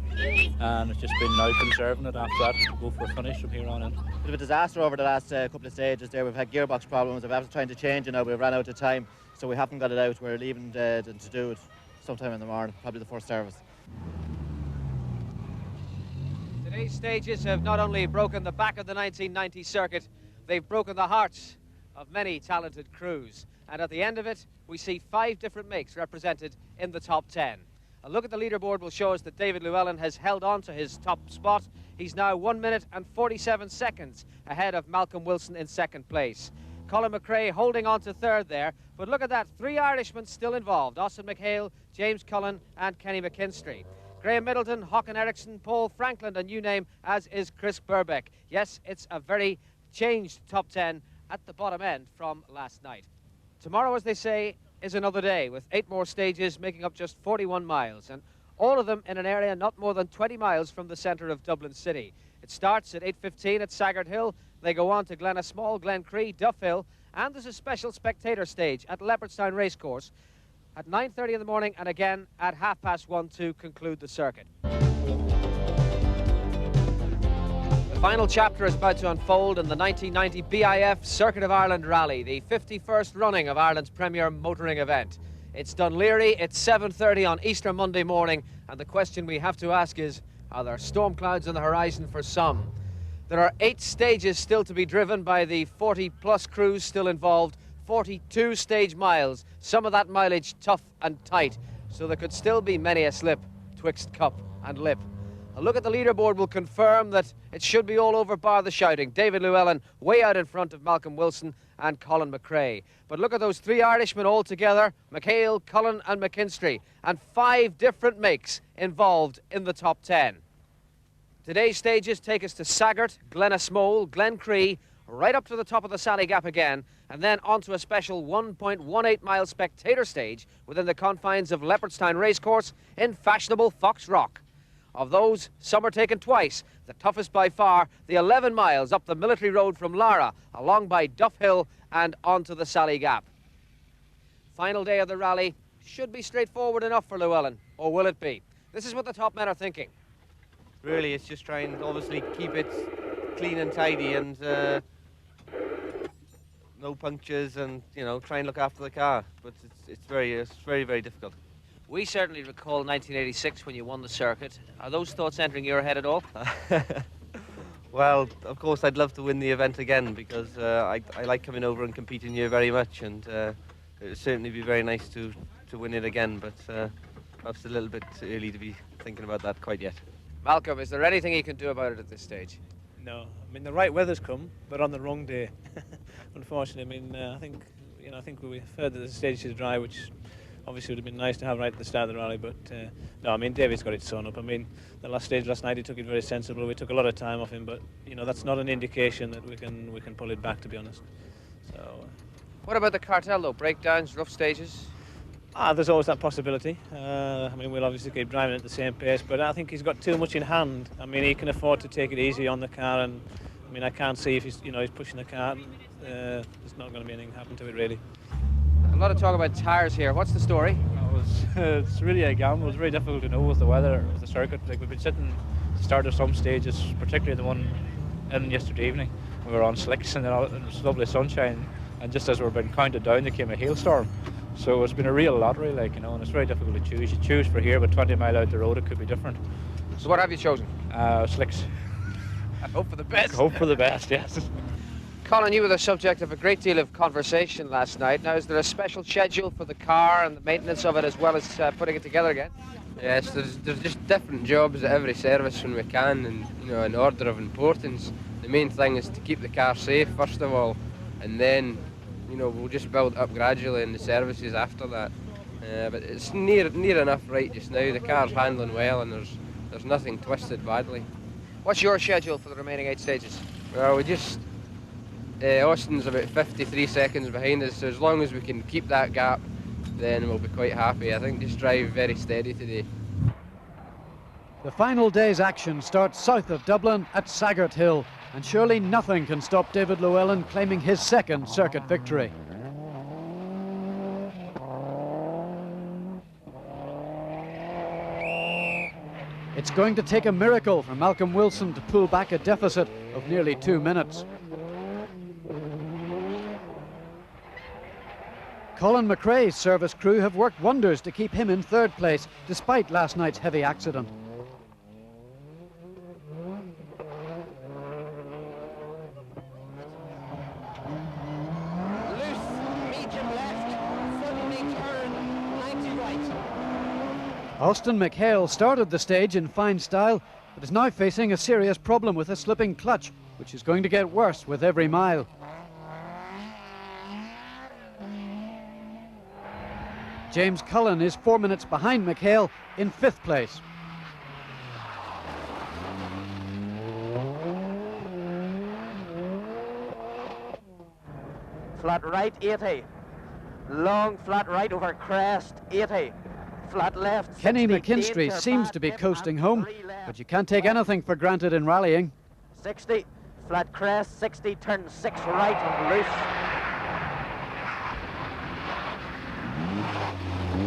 and it's just been now conserving it after that to go for a finish from here on in. Bit of a disaster over the last couple of stages there. We've had gearbox problems, we've been trying to change it now, we've run out of time, so we haven't got it out. We're leaving to do it sometime in the morning, probably the first service. Today's stages have not only broken the back of the 1990 circuit, they've broken the hearts of many talented crews. And at the end of it, we see 5 different makes represented in the top 10. A look at the leaderboard will show us that David Llewellin has held on to his top spot. He's now 1 minute and 47 seconds ahead of Malcolm Wilson in second place. Colin McRae holding on to third there, but look at that, 3 Irishmen still involved: Austin McHale, James Cullen and Kenny McKinstry. Graham Middleton, Håkan Eriksson, Paul Franklin, and you name, as is Chris Birkbeck. Yes, it's a very changed top 10 at the bottom end from last night. Tomorrow, as they say, is another day, with 8 more stages making up just 41 miles, and all of them in an area not more than 20 miles from the centre of Dublin City. It starts at 8:15 at Saggart Hill, they go on to Glenasmall, Glencree, Duff Hill, and there's a special spectator stage at Leopardstown Racecourse at 9:30 in the morning, and again at 1:30 to conclude the circuit. Final chapter is about to unfold in the 1990 BIF Circuit of Ireland Rally, the 51st running of Ireland's premier motoring event. It's Dunleary, it's 7:30 on Easter Monday morning, and the question we have to ask is, are there storm clouds on the horizon for some? There are 8 stages still to be driven by the 40-plus crews still involved, 42 stage miles, some of that mileage tough and tight, so there could still be many a slip twixt cup and lip. A look at the leaderboard will confirm that it should be all over bar the shouting. David Llewellin way out in front of Malcolm Wilson and Colin McRae. But look at those 3 Irishmen all together, McHale, Cullen and McKinstry, and 5 different makes involved in the top 10. Today's stages take us to Saggart, Glenasmole, Glencree, right up to the top of the Sally Gap again, and then onto a special 1.18 mile spectator stage within the confines of Leopardstown Racecourse in fashionable Fox Rock. Of those, some are taken twice. The toughest by far, the 11 miles up the military road from Lara, along by Duff Hill and onto the Sally Gap. Final day of the rally should be straightforward enough for Llewellin, or will it be? This is what the top men are thinking. Really, it's just trying, obviously, keep it clean and tidy and no punctures, and try and look after the car. But it's very, very difficult. We certainly recall 1986 when you won the circuit. Are those thoughts entering your head at all? Well, of course, I'd love to win the event again because I like coming over and competing here very much, and it would certainly be very nice to win it again, but perhaps a little bit early to be thinking about that quite yet. Malcolm, is there anything he can do about it at this stage? No, I mean the right weather's come, but on the wrong day. Unfortunately, I mean I think we heard that the stage is dry, which obviously would have been nice to have right at the start of the rally, but no, I mean David's got it sewn up. I mean the last stage last night he took it very sensible. We took a lot of time off him, but that's not an indication that we can pull it back, to be honest. So. What about the cartel though? Breakdowns, rough stages? There's always that possibility. I mean, we'll obviously keep driving at the same pace, but I think he's got too much in hand. I mean, he can afford to take it easy on the car, and I mean, I can't see if he's pushing the car. There's not going to be anything happen to it, really. A lot of talk about tyres here. What's the story? It's really a gamble. It's very difficult to know with the weather, with the circuit. Like, we've been sitting to start of some stages, particularly the one in yesterday evening. We were on slicks and it was lovely sunshine, and just as we were being counted down, there came a hailstorm. So it's been a real lottery, and it's very difficult to choose. You choose for here, but 20 mile out the road, it could be different. So what have you chosen? Slicks. I hope for the best. Hope for the best, yes. Colin, you were the subject of a great deal of conversation last night. Now, is there a special schedule for the car and the maintenance of it, as well as putting it together again? Yes, there's just different jobs at every service when we can, and in order of importance. The main thing is to keep the car safe first of all, and then we'll just build up gradually in the services after that. But it's near enough right just now. The car's handling well, and there's nothing twisted badly. What's your schedule for the remaining 8 stages? Well, we just Austin's about 53 seconds behind us, so as long as we can keep that gap, then we'll be quite happy. I think just drive very steady today. The final day's action starts south of Dublin at Saggart Hill, and surely nothing can stop David Llewellin claiming his 2nd circuit victory. It's going to take a miracle for Malcolm Wilson to pull back a deficit of nearly 2 minutes. Colin McRae's service crew have worked wonders to keep him in 3rd place, despite last night's heavy accident. Austin McHale started the stage in fine style, but is now facing a serious problem with a slipping clutch, which is going to get worse with every mile. James Cullen is 4 minutes behind McHale in 5th place. Flat right, 80. Long flat right over crest, 80. Flat left, Kenny 60, McKinstry seems to be coasting home, but you can't take anything for granted in rallying. 60, flat crest, 60, turn 6 right and loose.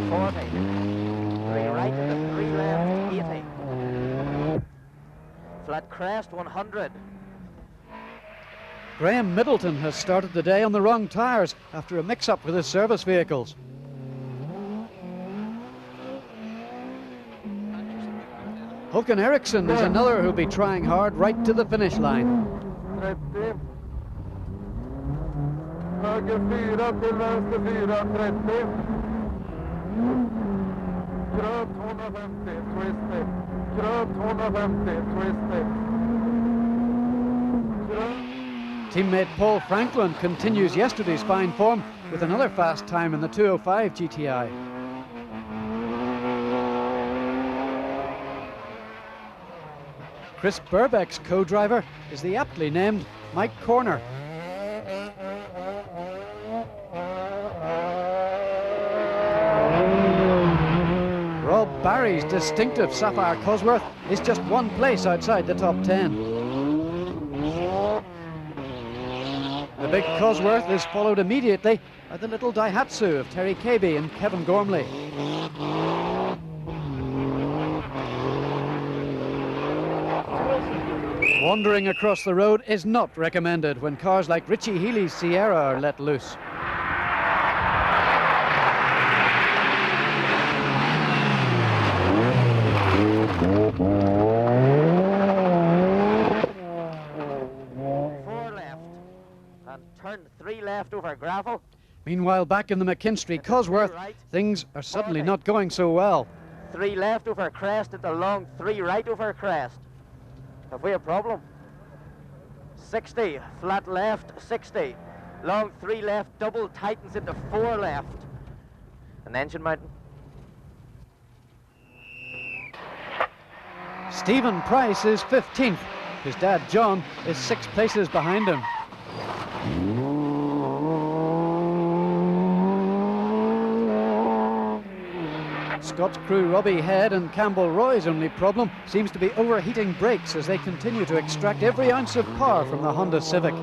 40, 3 right and 3 left, 80. Flat crest, 100. Graham Middleton has started the day on the wrong tyres after a mix-up with his service vehicles. Håkan Eriksson is another who'll be trying hard right to the finish line. 30. Höger 4 till vänster 4, 30. Grönt 150, twisty. Grönt 150, twisty. Teammate Paul Franklin continues yesterday's fine form with another fast time in the 205 GTI. Chris Burbeck's co-driver is the aptly named Mike Corner. Rob Barry's distinctive Sapphire Cosworth is just one place outside the top 10. The big Cosworth is followed immediately by the little Daihatsu of Terry Cabey and Kevin Gormley. Wandering across the road is not recommended when cars like Richie Healy's Sierra are let loose. Turn 3 left over gravel. Meanwhile, back in the McKinstry Cosworth, things are suddenly not going so well. 3 left over crest into long 3 right over crest. Have we a problem? 60, flat left, 60. Long 3 left, double tightens into 4 left. An engine mounting. Stephen Price is 15th. His dad, John, is 6 places behind him. Scott's crew Robbie Head and Campbell Roy's only problem seems to be overheating brakes as they continue to extract every ounce of power from the Honda Civic.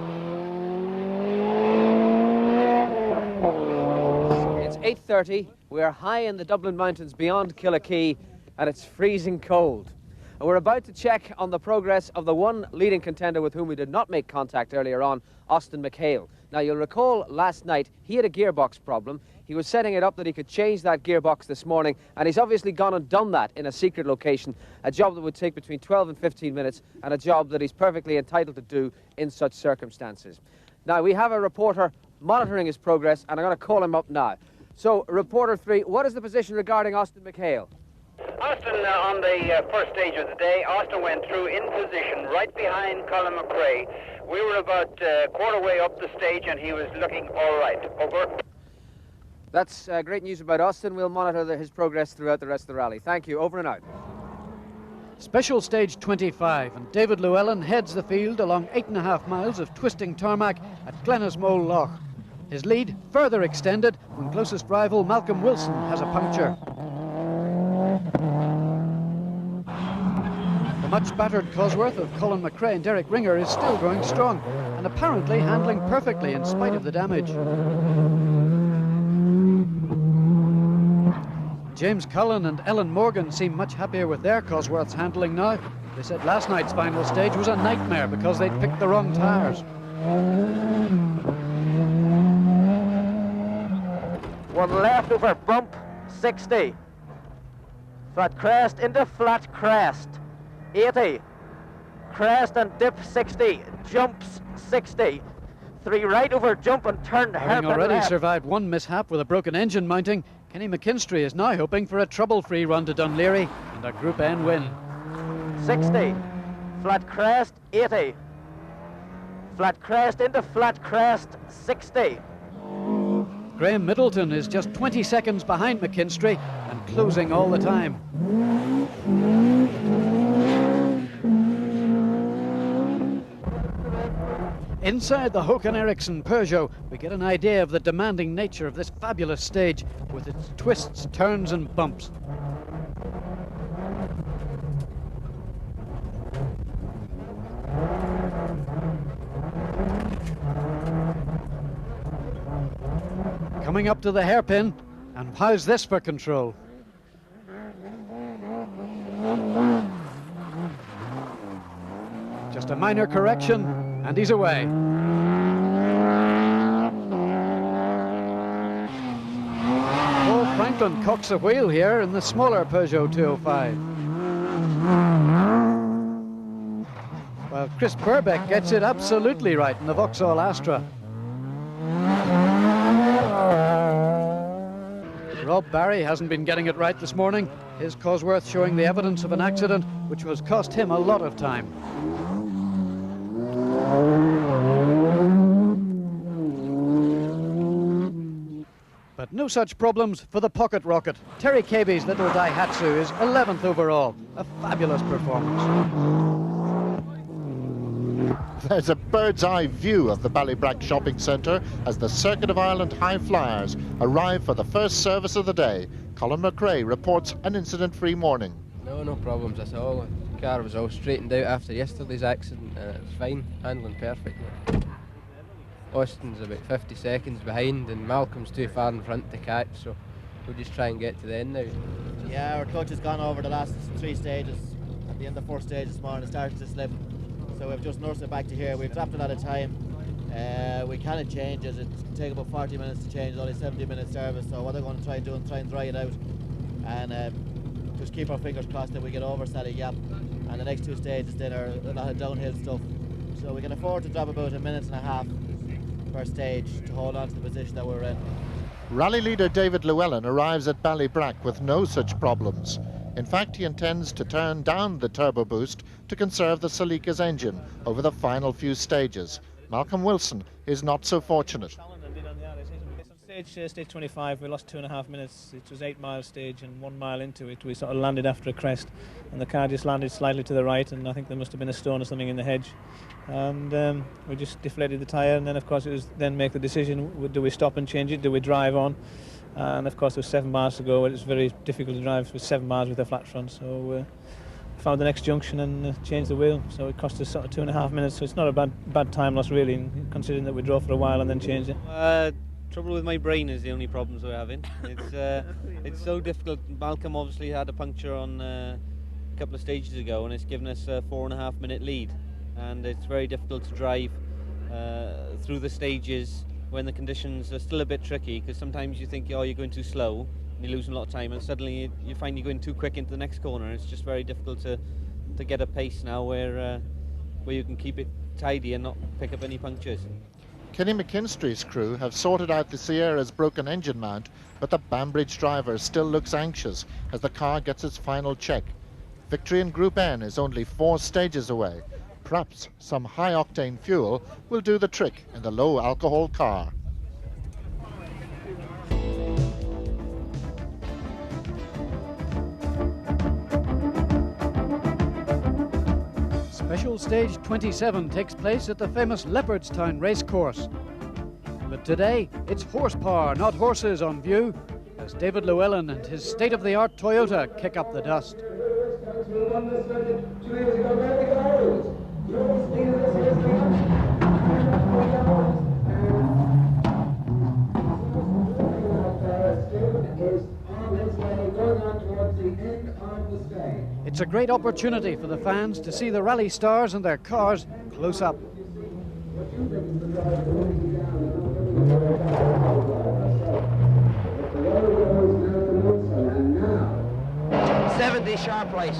It's 8:30. We're high in the Dublin Mountains beyond Killikee and it's freezing cold. And we're about to check on the progress of the one leading contender with whom we did not make contact earlier on, Austin McHale. Now, you'll recall last night he had a gearbox problem. He was setting it up that he could change that gearbox this morning, and he's obviously gone and done that in a secret location, a job that would take between 12 and 15 minutes, and a job that he's perfectly entitled to do in such circumstances. Now, we have a reporter monitoring his progress, and I'm going to call him up now. So, Reporter 3, what is the position regarding Austin McHale? Austin, on the first stage of the day, Austin went through in position right behind Colin McRae. We were about quarter way up the stage and he was looking all right. Over. That's great news about Austin. We'll monitor his progress throughout the rest of the rally. Thank you. Over and out. Special stage 25, and David Llewellin heads the field along 8.5 miles of twisting tarmac at Glenasmole Loch. His lead further extended when closest rival Malcolm Wilson has a puncture. The much battered Cosworth of Colin McRae and Derek Ringer is still going strong and apparently handling perfectly in spite of the damage. James Cullen and Ellen Morgan seem much happier with their Cosworth's handling now. They said last night's final stage was a nightmare because they'd picked the wrong tyres. One left over bump, 60. Flat crest into flat crest, 80. Crest and dip, 60. Jumps, 60. 3 right over jump and turn Having hairpin already left. survived one mishap with a broken engine mounting, Kenny McKinstry is now hoping for a trouble-free run to Dunleary and a Group N win. 60. Flat crest, 80. Flat crest into flat crest, 60. Graham Middleton is just 20 seconds behind McKinstry and closing all the time. Inside the Håkan Eriksson Peugeot, we get an idea of the demanding nature of this fabulous stage with its twists, turns and bumps. Coming up to the hairpin, and how's this for control? Just a minor correction, and he's away. Strickland cocks a wheel here in the smaller Peugeot 205. Well, Chris Burbeck gets it absolutely right in the Vauxhall Astra. Rob Barry hasn't been getting it right this morning. His Cosworth showing the evidence of an accident which has cost him a lot of time. But no such problems for the pocket rocket. Terry Caby's little Daihatsu is 11th overall. A fabulous performance. There's a bird's eye view of the Ballybrack shopping centre as the Circuit of Ireland High Flyers arrive for the first service of the day. Colin McRae reports an incident-free morning. No problems at all. The car was all straightened out after yesterday's accident and it was fine, handling perfectly. Austin's about 50 seconds behind and Malcolm's too far in front to catch, so we'll just try and get to the end now. Yeah, our clutch has gone over the last 3 stages. At the end of the 4th stage this morning it started to slip, so we've just nursed it back to here. We've dropped a lot of time. We cannot change it. It can take about 40 minutes to change, only 70-minute service, so what they're going to try and do is try and dry it out and just keep our fingers crossed that we get over Sally Gap, and the next 2 stages then are a lot of downhill stuff, so we can afford to drop about 1.5 minutes per stage to hold on to the position that we're in. Rally leader David Llewellin arrives at Ballybrack with no such problems. In fact, he intends to turn down the turbo boost to conserve the Celica's engine over the final few stages. Malcolm Wilson is not so fortunate. Stage 25, we lost 2.5 minutes. It was 8-mile stage, and 1 mile into it we sort of landed after a crest, and the car just landed slightly to the right, and I think there must have been a stone or something in the hedge, and we just deflated the tyre. And then of course it was then make the decision, do we stop and change it, do we drive on? And of course there was 7 miles to go. It was very difficult to drive with 7 miles with a flat front, so found the next junction and changed the wheel, so it cost us sort of 2.5 minutes, so it's not a bad time loss really, considering that we drove for a while and then changed it. Trouble with my brain is the only problems we're having. It's so difficult. Malcolm obviously had a puncture on a couple of stages ago, and it's given us a 4.5 minute lead, and it's very difficult to drive through the stages when the conditions are still a bit tricky, because sometimes you think, oh, you're going too slow and you're losing a lot of time, and suddenly you find you're going too quick into the next corner. It's just very difficult to get a pace now where you can keep it tidy and not pick up any punctures. Kenny McKinstry's crew have sorted out the Sierra's broken engine mount, but the Banbridge driver still looks anxious as the car gets its final check. Victory in Group N is only 4 stages away. Perhaps some high-octane fuel will do the trick in the low-alcohol car. Special Stage 27 takes place at the famous Leopardstown racecourse. But today, it's horsepower, not horses, on view, as David Llewellin and his state-of-the-art Toyota kick up the dust. It's a great opportunity for the fans to see the rally stars and their cars close up. Sharp right.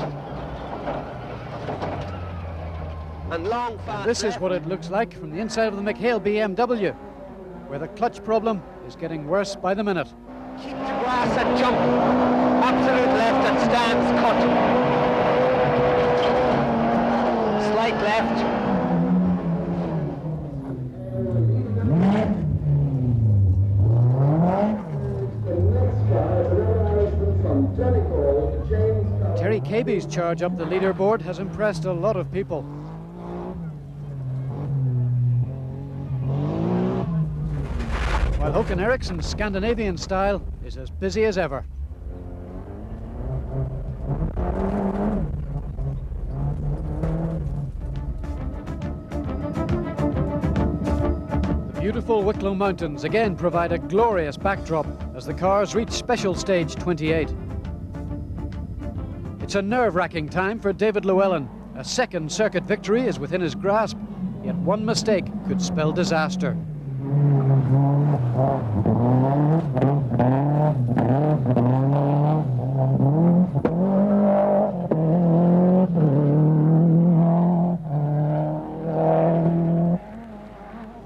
And long fast. This is what it looks like from the inside of the McHale BMW, where the clutch problem is getting worse by the minute. Keep to grass and jump. Absolute left and stands cut. Slight left. Terry Caby's charge up the leaderboard has impressed a lot of people. While Håkan Eriksson's Scandinavian style is as busy as ever. The beautiful Wicklow Mountains again provide a glorious backdrop as the cars reach Special Stage 28. It's a nerve-wracking time for David Llewellin. A second circuit victory is within his grasp, yet one mistake could spell disaster.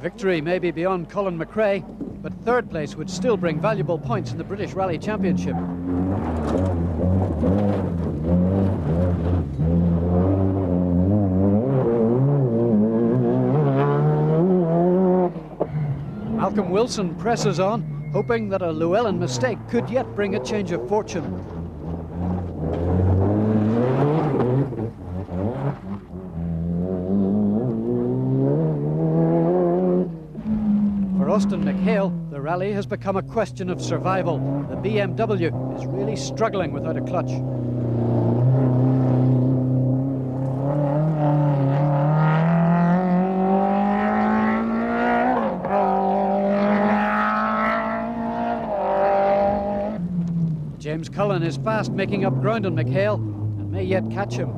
Victory may be beyond Colin McRae, but third place would still bring valuable points in the British Rally Championship. Malcolm Wilson presses on, hoping that a Llewellin mistake could yet bring a change of fortune. For Austin McHale, the rally has become a question of survival. The BMW is really struggling without a clutch. James Cullen is fast making up ground on McHale and may yet catch him.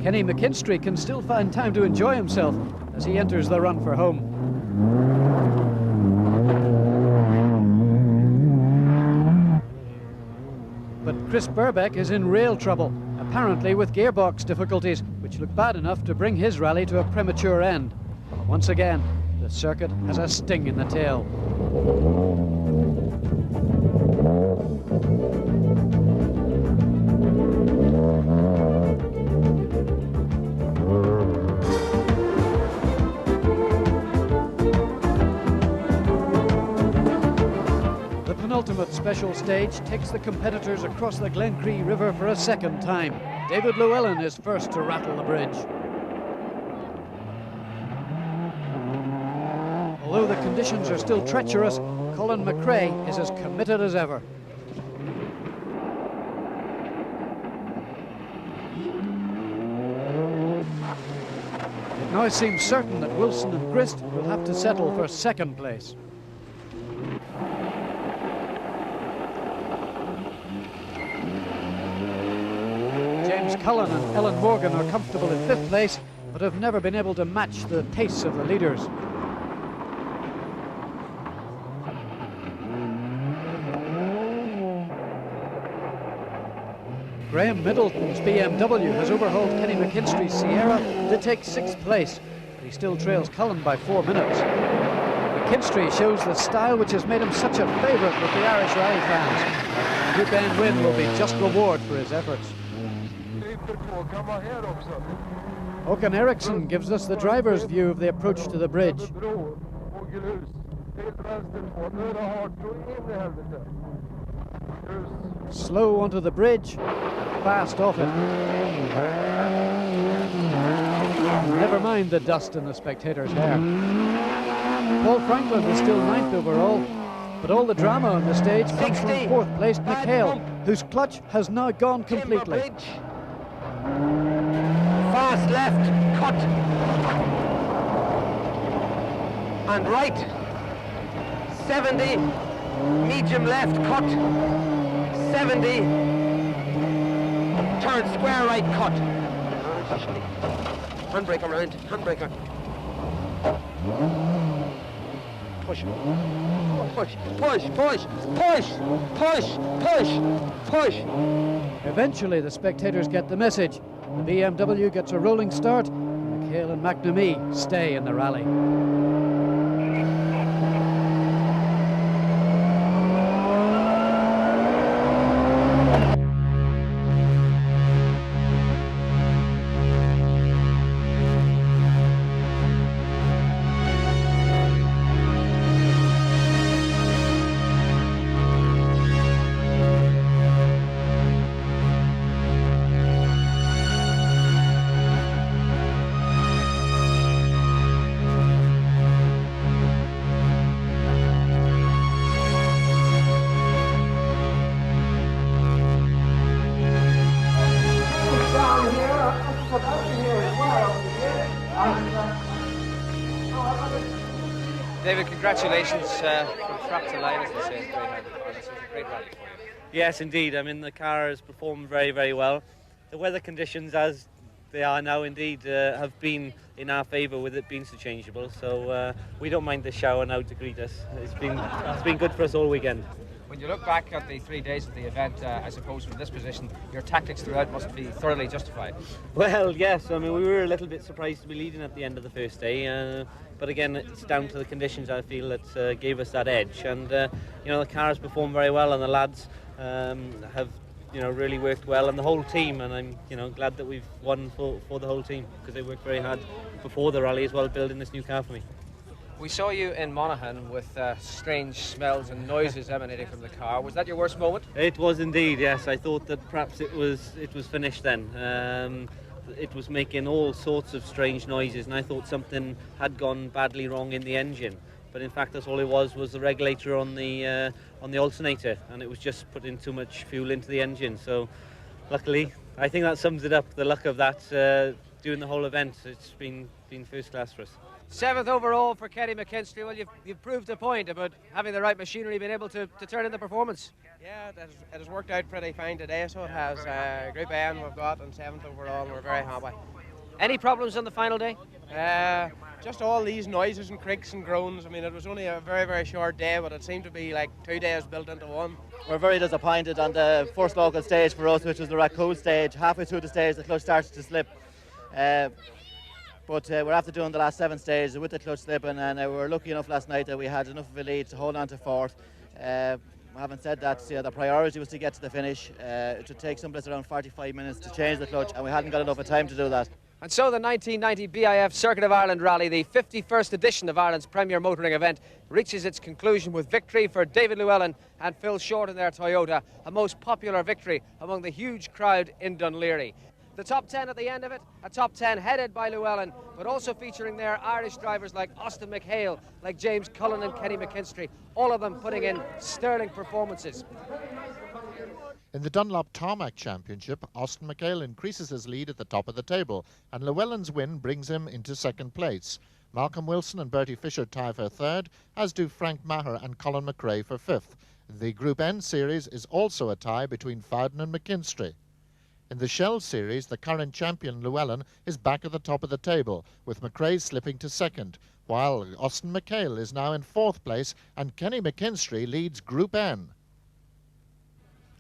Kenny McKinstry can still find time to enjoy himself as he enters the run for home. But Chris Burbeck is in real trouble, apparently with gearbox difficulties, which look bad enough to bring his rally to a premature end. Once again, the circuit has a sting in the tail. The penultimate special stage takes the competitors across the Glencree River for a second time. David Llewellin is first to rattle the bridge. Although the conditions are still treacherous, Colin McRae is as committed as ever. It now seems certain that Wilson and Grist will have to settle for second place. James Cullen and Ellen Morgan are comfortable in fifth place, but have never been able to match the pace of the leaders. Graham Middleton's BMW has overhauled Kenny McKinstry's Sierra to take sixth place, but he still trails Cullen by 4 minutes. McKinstry shows the style which has made him such a favourite with the Irish rally fans. A Group N win will be just reward for his efforts. Håkan Eriksson gives us the driver's view of the approach to the bridge. Slow onto the bridge, fast off it. Never mind the dust in the spectators' hair. Paul Franklin is still 9th overall, but all the drama on the stage comes from 4th placed McHale, whose clutch has now gone completely. Fast left, cut. And right. 70. Medium left, cut. 70. Turn square right, cut. Handbrake around, handbrake. Push. Push, push, push, push, push, push, push. Eventually the spectators get the message. The BMW gets a rolling start, and McHale and McNamee stay in the rally. David, congratulations from track to line, as they say. This was a great rally for you. Yes, indeed. I mean, the car has performed very, very well. the weather conditions as they are now indeed have been in our favour with it being so changeable. So we don't mind the shower now to greet us. It's been good for us all weekend. When you look back at the 3 days of the event, I suppose from this position, your tactics throughout must be thoroughly justified. Well, yes. I mean, we were a little bit surprised to be leading at the end of the first day, but again, it's down to the conditions, I feel, that gave us that edge. And you know, the cars performed very well, and the lads have really worked well, and the whole team. And I'm glad that we've won for the whole team, because they worked very hard before the rally as well, building this new car for me. We saw you in Monaghan with strange smells and noises emanating from the car. Was that your worst moment? It was indeed, yes. I thought that perhaps it was finished then. It was making all sorts of strange noises, and I thought something had gone badly wrong in the engine. But in fact, that's all it was the regulator on the alternator, and it was just putting too much fuel into the engine. So luckily, I think that sums it up, the luck of that during the whole event. It's been first class for us. 7th overall for Kenny McKinstry. Well, you've proved a point about having the right machinery, being able to turn in the performance. Yeah, it has worked out pretty fine today, so it has. Group N we've got, and 7th overall, and we're very happy. Any problems on the final day? Just all these noises and creaks and groans. I mean, it was only a very, very short day, but it seemed to be like 2 days built into one. We're very disappointed on the first local stage for us, which was the Raccoon stage. Halfway through the stage, the clutch started to slip. But we're after doing the last 7 stages with the clutch slipping, and we were lucky enough last night that we had enough of a lead to hold on to 4th. Having said that, the priority was to get to the finish. It should take someplace around 45 minutes to change the clutch, and we hadn't got enough time to do that. And so the 1990 BIF Circuit of Ireland Rally, the 51st edition of Ireland's premier motoring event, reaches its conclusion with victory for David Llewellin and Phil Short in their Toyota, a most popular victory among the huge crowd in Dunleary. The top 10 at the end of it, a top 10 headed by Llewellin, but also featuring their Irish drivers like Austin McHale, like James Cullen and Kenny McKinstry, all of them putting in sterling performances. In the Dunlop Tarmac Championship, Austin McHale increases his lead at the top of the table, and Llewellyn's win brings him into 2nd place. Malcolm Wilson and Bertie Fisher tie for 3rd, as do Frank Maher and Colin McRae for 5th. The Group N series is also a tie between Fowden and McKinstry. In the Shell Series, the current champion Llewellyn is back at the top of the table, with McRae slipping to 2nd, while Austin McHale is now in 4th place and Kenny McKinstry leads Group N.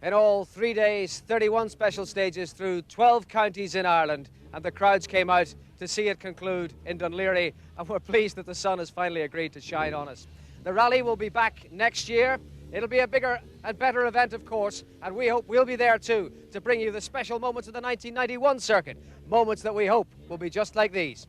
In all, 3 days, 31 special stages through 12 counties in Ireland, and the crowds came out to see it conclude in Dunleary, and we're pleased that the sun has finally agreed to shine on us. The rally will be back next year. It'll be a bigger and better event, of course, and we hope we'll be there too to bring you the special moments of the 1991 circuit, moments that we hope will be just like these.